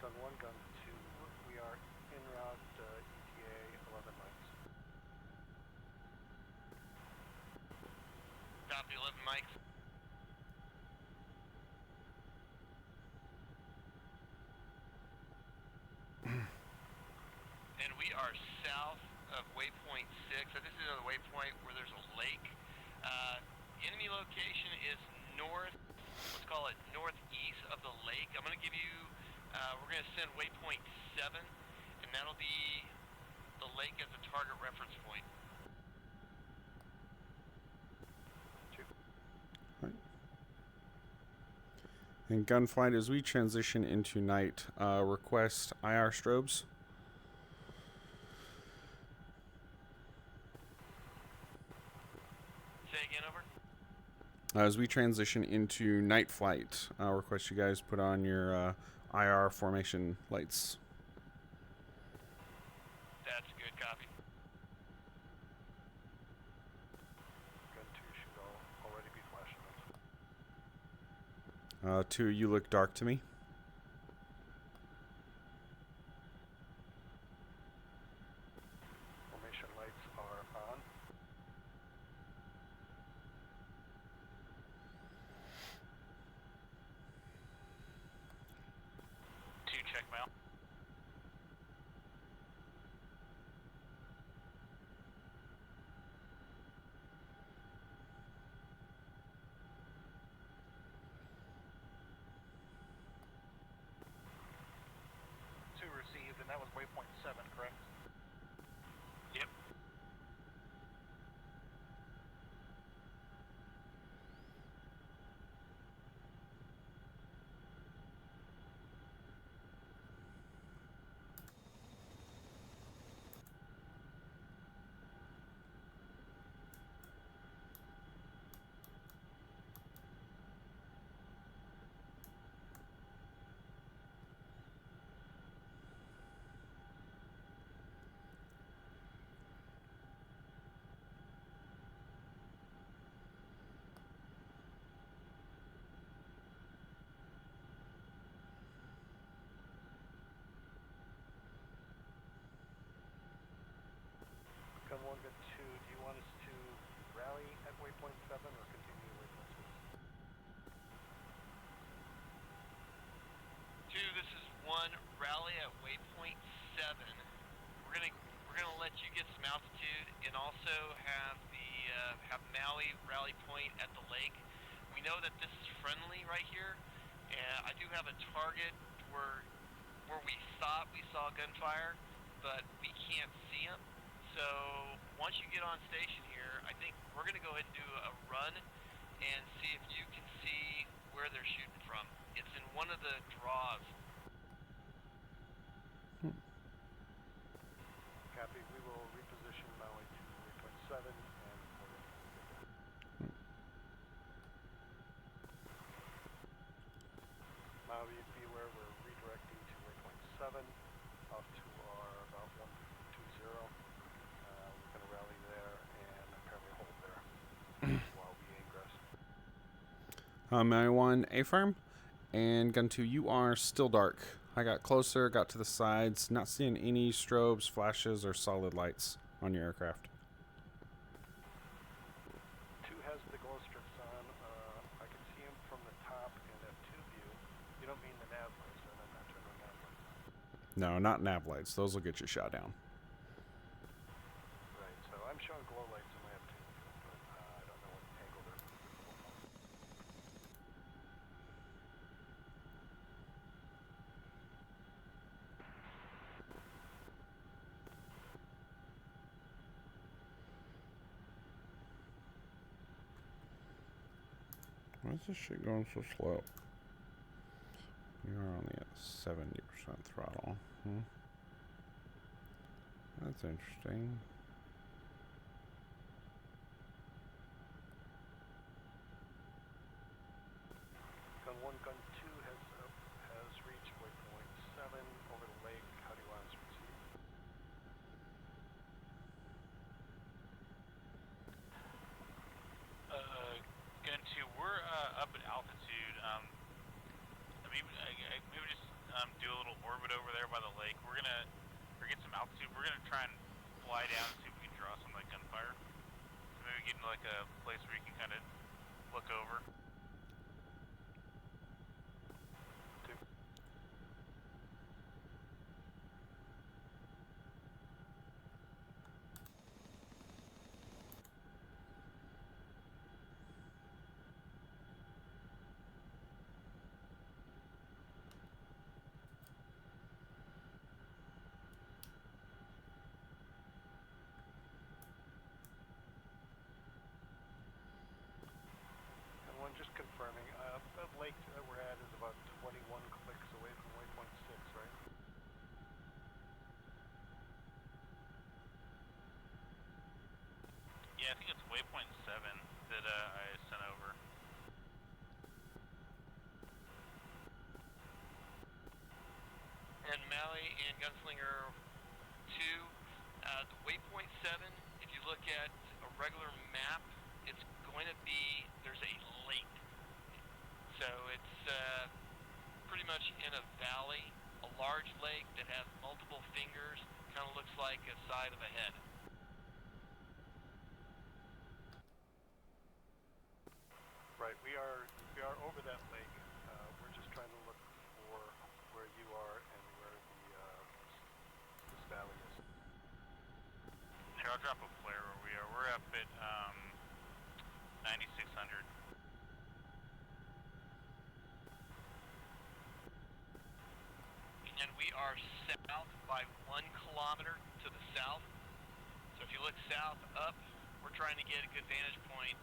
Gun 1, Gun 2, we are en route ETA 11 mics. Copy, 11 mics. And we are south of waypoint 6. So this is another waypoint where there's a lake. Enemy location is north, let's call it northeast of the lake. I'm going to give you, we're going to send waypoint 7, and that'll be the lake as a target reference point. And gunflight, as we transition into night, request IR strobes. Say again, over. As we transition into night flight, I'll request you guys put on your IR formation lights. That's a good copy. Gun 2 should already be flashing lights. 2, you look dark to me. Formation lights are on. Check mail. Good 2, do you want us to rally at waypoint 7 or continue waypoint 6? 2, this is 1, rally at waypoint 7. We're gonna let you get some altitude and also have have Maui rally point at the lake. We know that this is friendly right here, and I do have a target where we thought we saw gunfire, but we can't see him. So once you get on station here, I think we're gonna go ahead and do a run and see if you can see where they're shooting from. It's in one of the draws. Copy, we will reposition Maui to waypoint 7 and report it. Maui, beware, we're redirecting to waypoint 7 off to our about 120. We're going to rally there and apparently hold there while we ingress. Maui 1, A firm. And gun 2, you are still dark. I got closer, got to the sides, not seeing any strobes, flashes, or solid lights on your aircraft. 2 has the glow strips on. I can see him from the top in F2 view. You don't mean the nav lights, then I'm not turning nav lights on. No, not nav lights. Those will get you shot down. Right, so I'm showing glow lights in my F2 view, but I don't know what angle they're visible from. Why is this shit going so slow? We are only at 70% throttle. That's interesting. Gun 1, gun 2 has reached waypoint 7 over the lake. How do you want us to proceed? Gun 2, we're up at altitude. Maybe just do a little orbit over there by the lake. We're get some altitude. We're gonna try and fly down and see if we can draw some like gunfire. So maybe get into like a place where you can kind of look over. 2. And 1, just confirming, the lake that we're at is about 21 clicks away from waypoint 6, right? Yeah, I think it's waypoint 7 that I sent over. And Maui and Gunslinger 2, the waypoint 7, if you look at a regular map, it's going to be, there's a lake. So it's pretty much in a valley, a large lake that has multiple fingers, kind of looks like a side of a head. Right, we are over that lake. We're just trying to look for where you are and where this valley is. Here, I'll drop a flare where we are. We're up at 9600. And we are south by 1 kilometer to the south. So if you look south up, we're trying to get a good vantage point.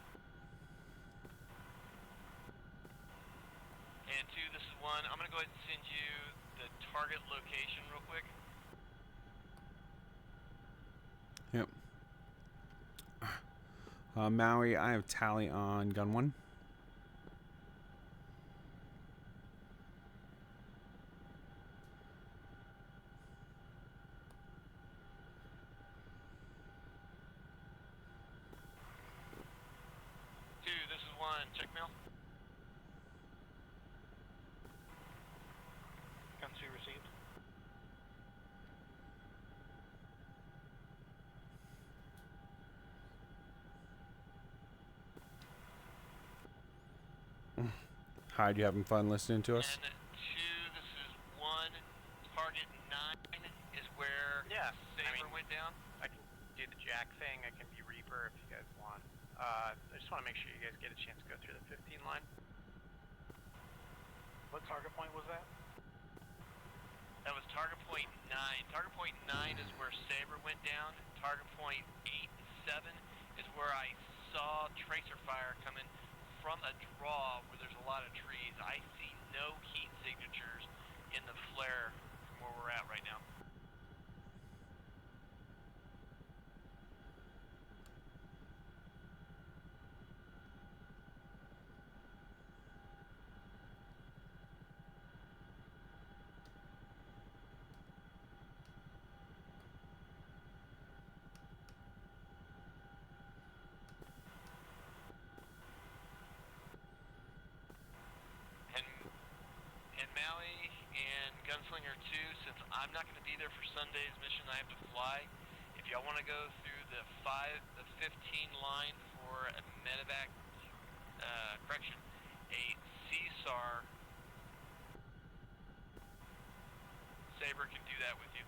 And 2, this is 1. I'm going to go ahead and send you the target location real quick. Yep. Maui, I have tally on gun 1. This is 1. Check mail. Gun 2 received. Hyde, you having fun listening to us? And 2, this is 1. Target 9 is where Saber went down. I can do the jack thing. I can be Reaper if you guys want. I just want to make sure you guys get a chance to go through the 15 line. What target point was that? That was target point 9. Target point 9 is where Saber went down. Target point 8 and 7 is where I saw tracer fire coming from a draw where there's a lot of trees. I see no heat signatures in the flare from where we're at right now. And Maui and Gunslinger 2, since I'm not going to be there for Sunday's mission, I have to fly. If y'all want to go through the 15 line for a medevac, correction, a CSAR, Saber can do that with you.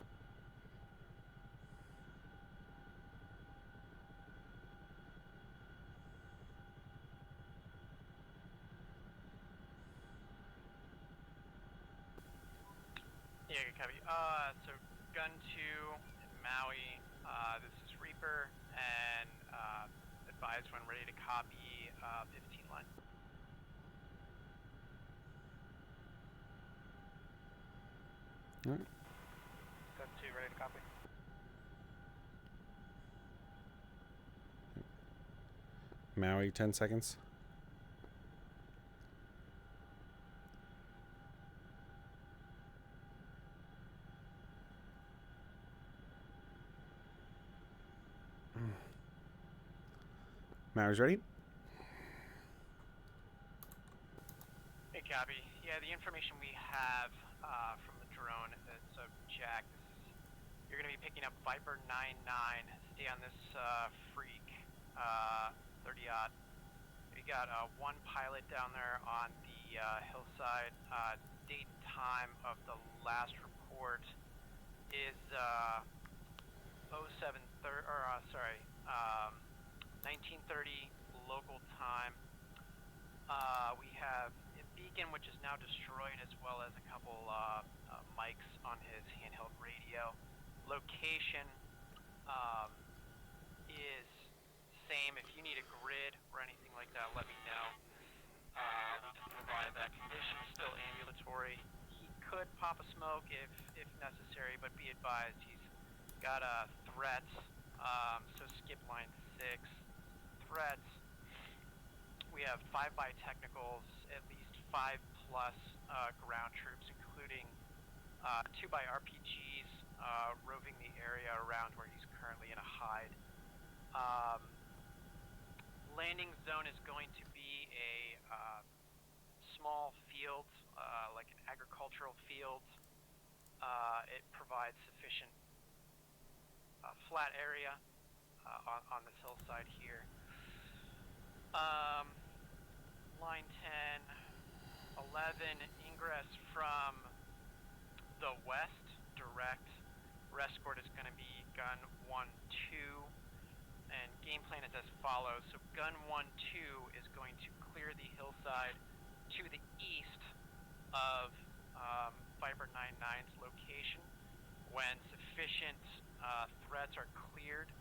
Yeah, good copy. So Gun 2 in Maui, this is Reaper, and advise when ready to copy 15 line. All right. Gun 2, ready to copy. Maui, 10 seconds. Maui's ready. Hey, copy. Yeah, the information we have from the drone, so Jack, you're going to be picking up Viper 99. Stay on this freak 30-odd. We got one pilot down there on the hillside. Date and time of the last report is 1930 local time. We have a beacon which is now destroyed, as well as a couple mics on his handheld radio. Location is same. If you need a grid or anything like that, let me know. Provide that condition, still ambulatory. He could pop a smoke if necessary, but be advised he's got threats. So skip line 6. Threats. We have 5x technicals, at least 5+ ground troops, including 2x RPGs roving the area around where he's currently in a hide. Landing zone is going to be a small field, like an agricultural field. It provides sufficient flat area on this hillside here. Line 10, 11, ingress from the west, direct. Rescort is going to be gun 1, 2, and game plan is as follows. So gun 1, 2 is going to clear the hillside to the east of Viper 99's location. When sufficient threats are cleared,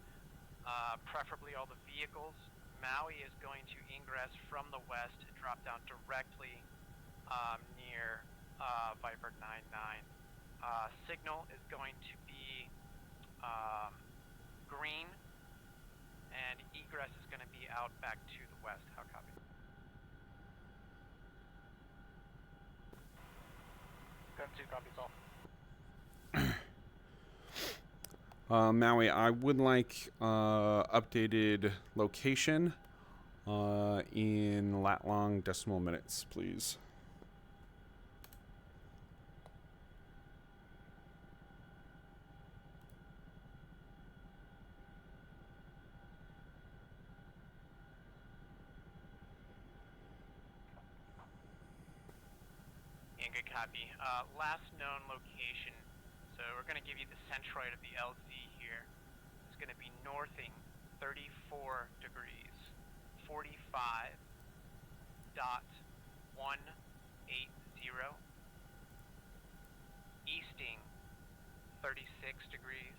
preferably all the vehicles, Maui is going to ingress from the west and drop down directly near Viper 99. Signal is going to be green, and egress is going to be out back to the west. How copy? Gun 2, copies all. Maui, I would like updated location in lat long decimal minutes, please. good copy. Last known location. So we're going to give you the centroid of the LZ here. It's going to be northing 34 degrees, 45.180. Easting 36 degrees,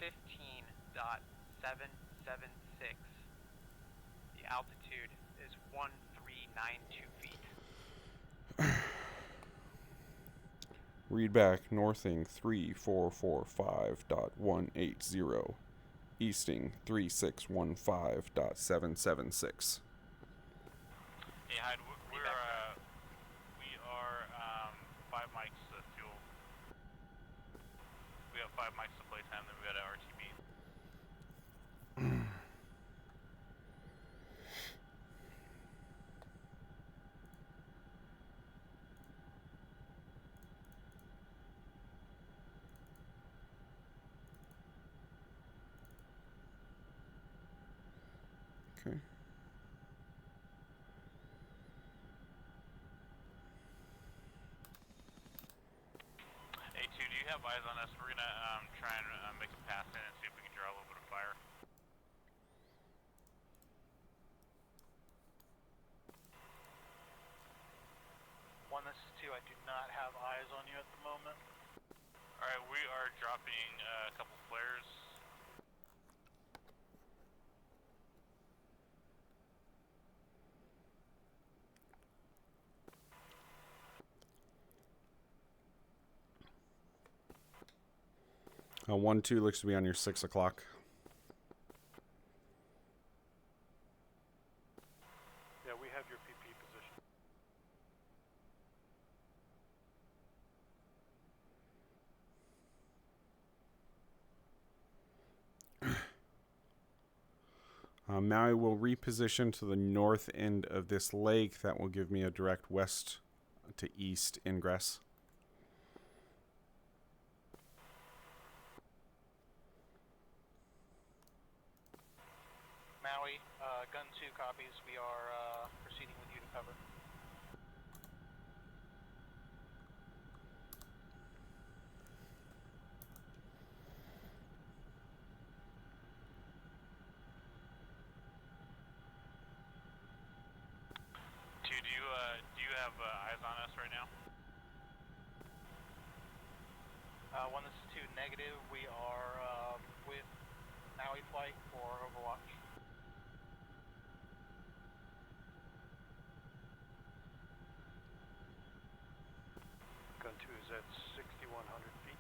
15.776. The altitude is 1392 feet. Read back, northing 3445.180, easting 3615.776. Hey, Hyde, we are 5 mics of fuel. We got 5 mics of playtime, then we got an RTB. Okay. Hey, 2, do you have eyes on us? We're gonna try and make a pass in and see if we can draw a little bit of fire. One, this is 2. I do not have eyes on you at the moment. Alright, we are dropping a couple flares. 1-2 looks to be on your 6 o'clock. Yeah, we have your PP position. Maui will reposition to the north end of this lake. That will give me a direct west to east ingress. Maui, gun 2 copies. We are proceeding with you to cover. Do you have eyes on us right now? 1, this is 2, negative. We are with Maui flight for Overwatch. Gun 2 is at 6,100 feet.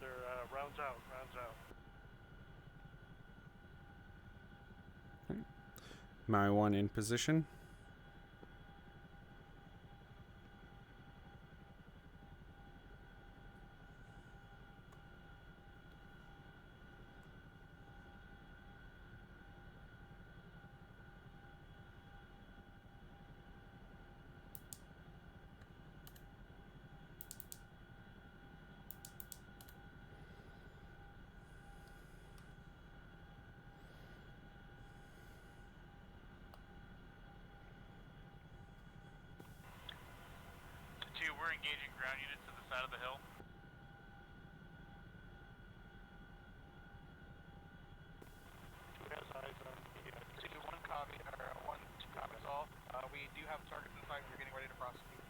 They're rounds out, rounds out. Maui 1 in position. We're engaging ground units to the side of the hill. Who has eyes on the 2, 1 copy, or 1, 2 copies all. We do have targets in sight. We're getting ready to prosecute.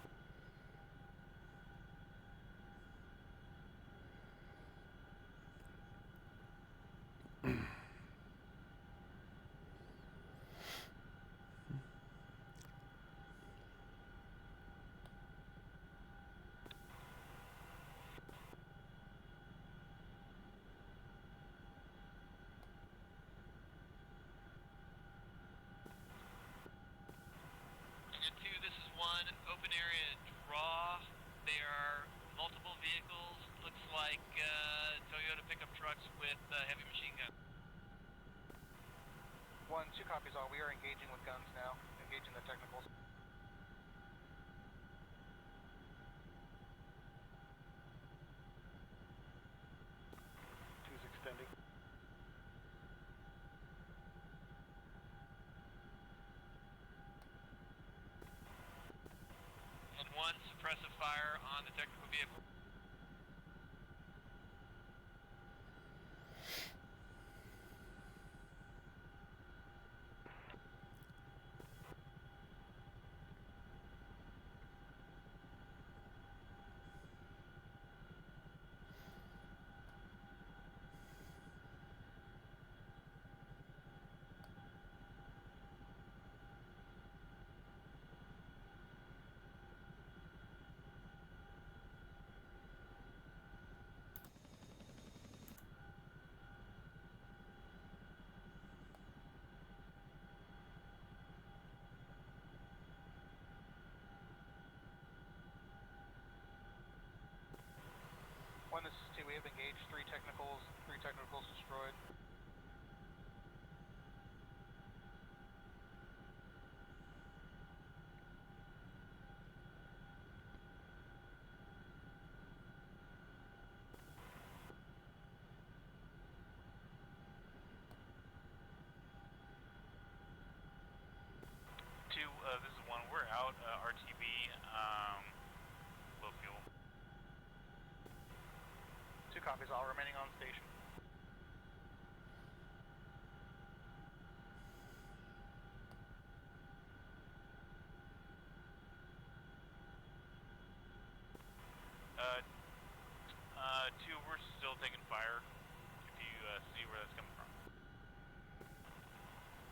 This is 1, open area 1, suppressive fire on the technical vehicle. One, this is 2. We have engaged 3 technicals destroyed. This is 1. We're out. RTB. Low fuel. 2 copies, all remaining on station. Two, we're still taking fire. If you see where that's coming from.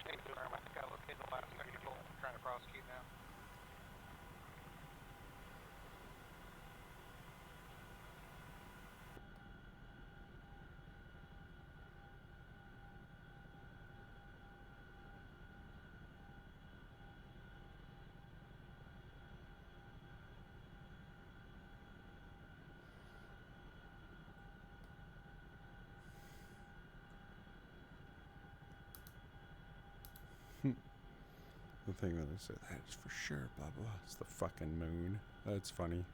Hey, I think I located the last technical. I'm trying to prosecute now. The thing that I said, that is for sure, blah, blah. It's the fucking moon. That's funny.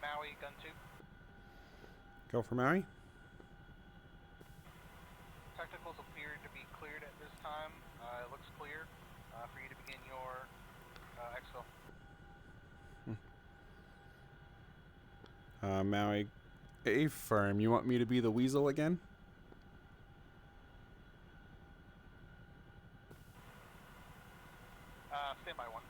Maui, gun 2. Go for Maui. Technicals appear to be cleared at this time. It looks clear for you to begin your exfil. Maui, affirm. You want me to be the weasel again? Stand by 1.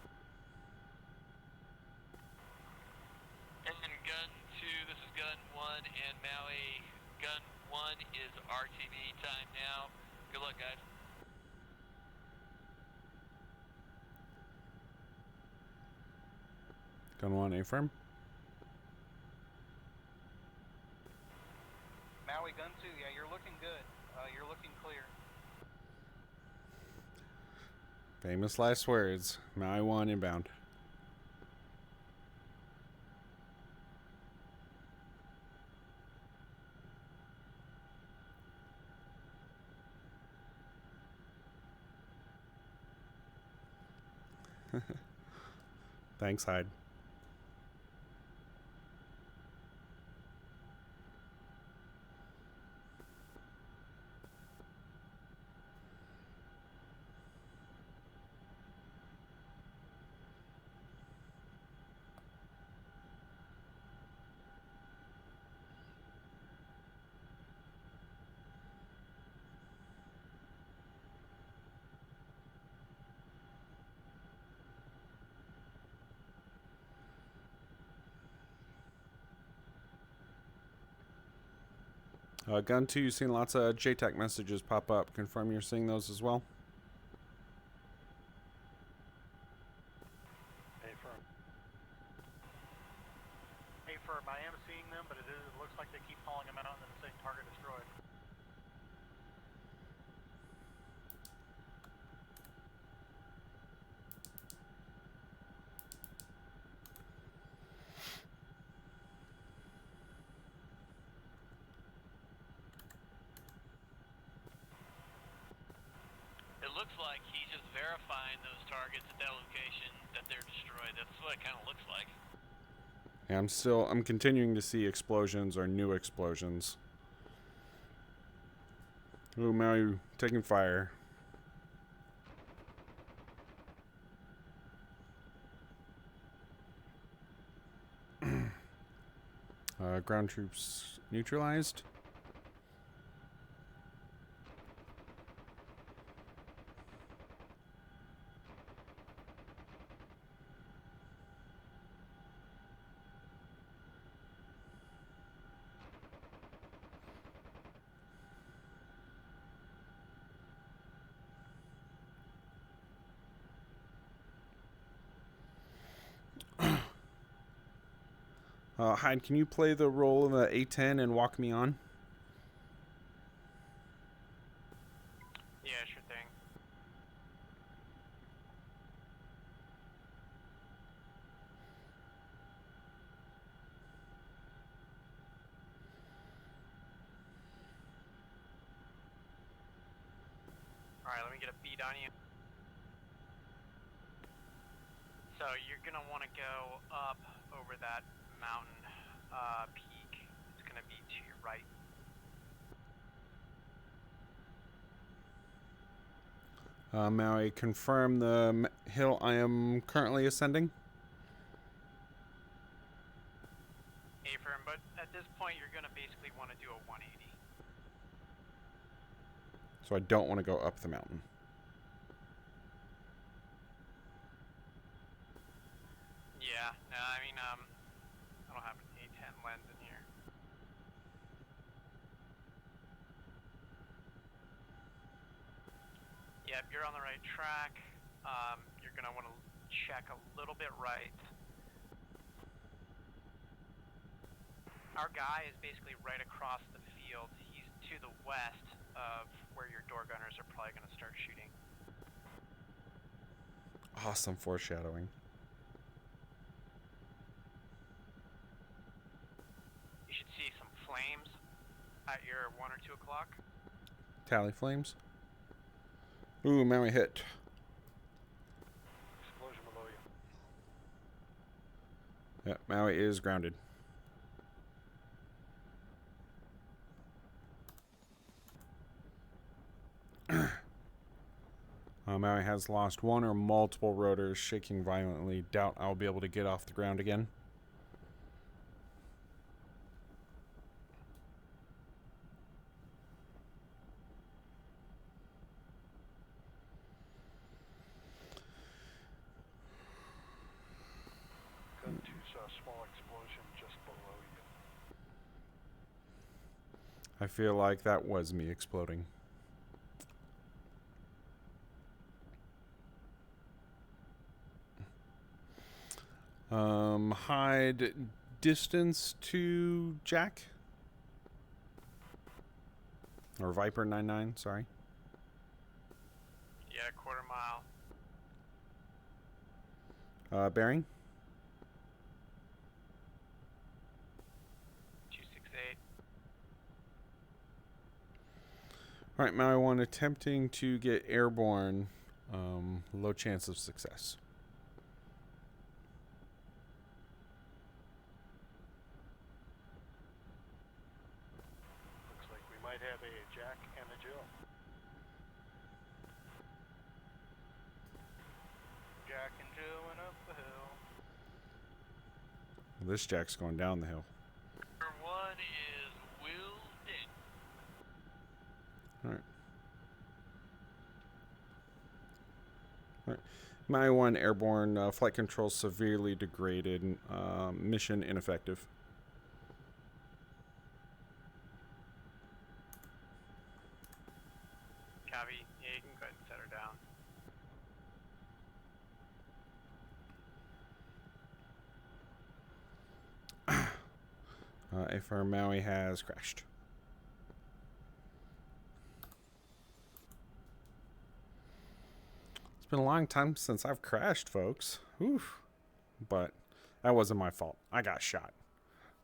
And gun 2, this is gun 1, and Maui, gun 1 is RTB time now. Good luck, guys. Gun 1, affirm. Maui, gun 2. Yeah, you're looking good. You're looking clear. Famous last words. Maui 1 inbound. Thanks, Hyde. Gun 2, seeing lots of JTAC messages pop up. Confirm you're seeing those as well. Affirm. Affirm. I am seeing them, but it looks like they keep calling them out and then saying target destroyed. It looks like he's just verifying those targets at that location that they're destroyed. That's what it kind of looks like. Yeah, I'm continuing to see explosions or new explosions. Ooh, Maui taking fire. Ground troops neutralized. Hyde, can you play the role of the A10 and walk me on? Yeah, sure thing. Alright, let me get a beat on you. So you're gonna want to go up over that mountain peak. It's gonna be to your right. Maui, confirm the hill I am currently ascending. Affirm, but at this point you're gonna basically want to do a 180. So I don't want to go up the mountain. Yeah, no, I mean, I don't have an A10 lens in here. Yep, you're on the right track. You're gonna want to check a little bit right. Our guy is basically right across the field. He's to the west of where your door gunners are probably gonna start shooting. Awesome foreshadowing. You should see some flames at your 1 or 2 o'clock. Tally flames. Ooh, Maui hit. Explosion below you. Yeah, Maui is grounded. Maui has lost one or multiple rotors, shaking violently. Doubt I'll be able to get off the ground again. Gun 2 saw a small explosion just below you. I feel like that was me exploding. Hide distance to Jack. Or Viper 99, sorry. Yeah, quarter mile. Bearing. 268. Alright, Maui 1 attempting to get airborne. Low chance of success. Looks like we might have a Jack and a Jill. Jack and Jill went up the hill. This Jack's going down the hill. Number 1 is Will Dent. Alright. Maui 1 airborne, flight control severely degraded, mission ineffective. Copy. Yeah, you can go ahead and set her down. A firm Maui has crashed. It's been a long time since I've crashed, folks. Oof. But that wasn't my fault. I got shot.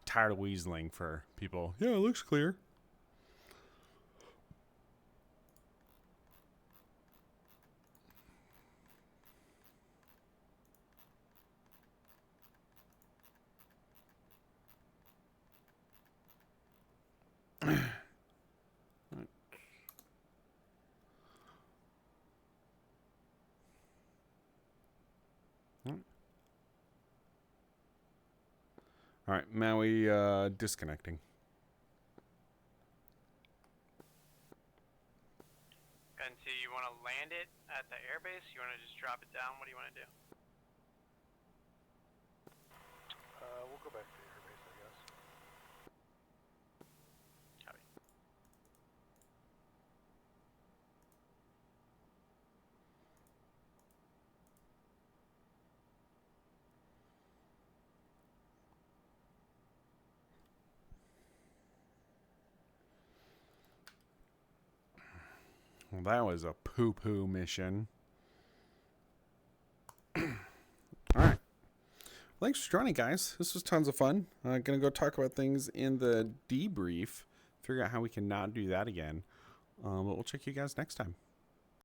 Tired of weaseling for people. Yeah, it looks clear. All right, Maui disconnecting. And so you want to land it at the airbase? You want to just drop it down? What do you want to do? We'll go back to the airbase, I guess. Copy. Well, that was a poo-poo mission. All right. Thanks for joining, guys. This was tons of fun. I'm going to go talk about things in the debrief, figure out how we can not do that again. But we'll check you guys next time.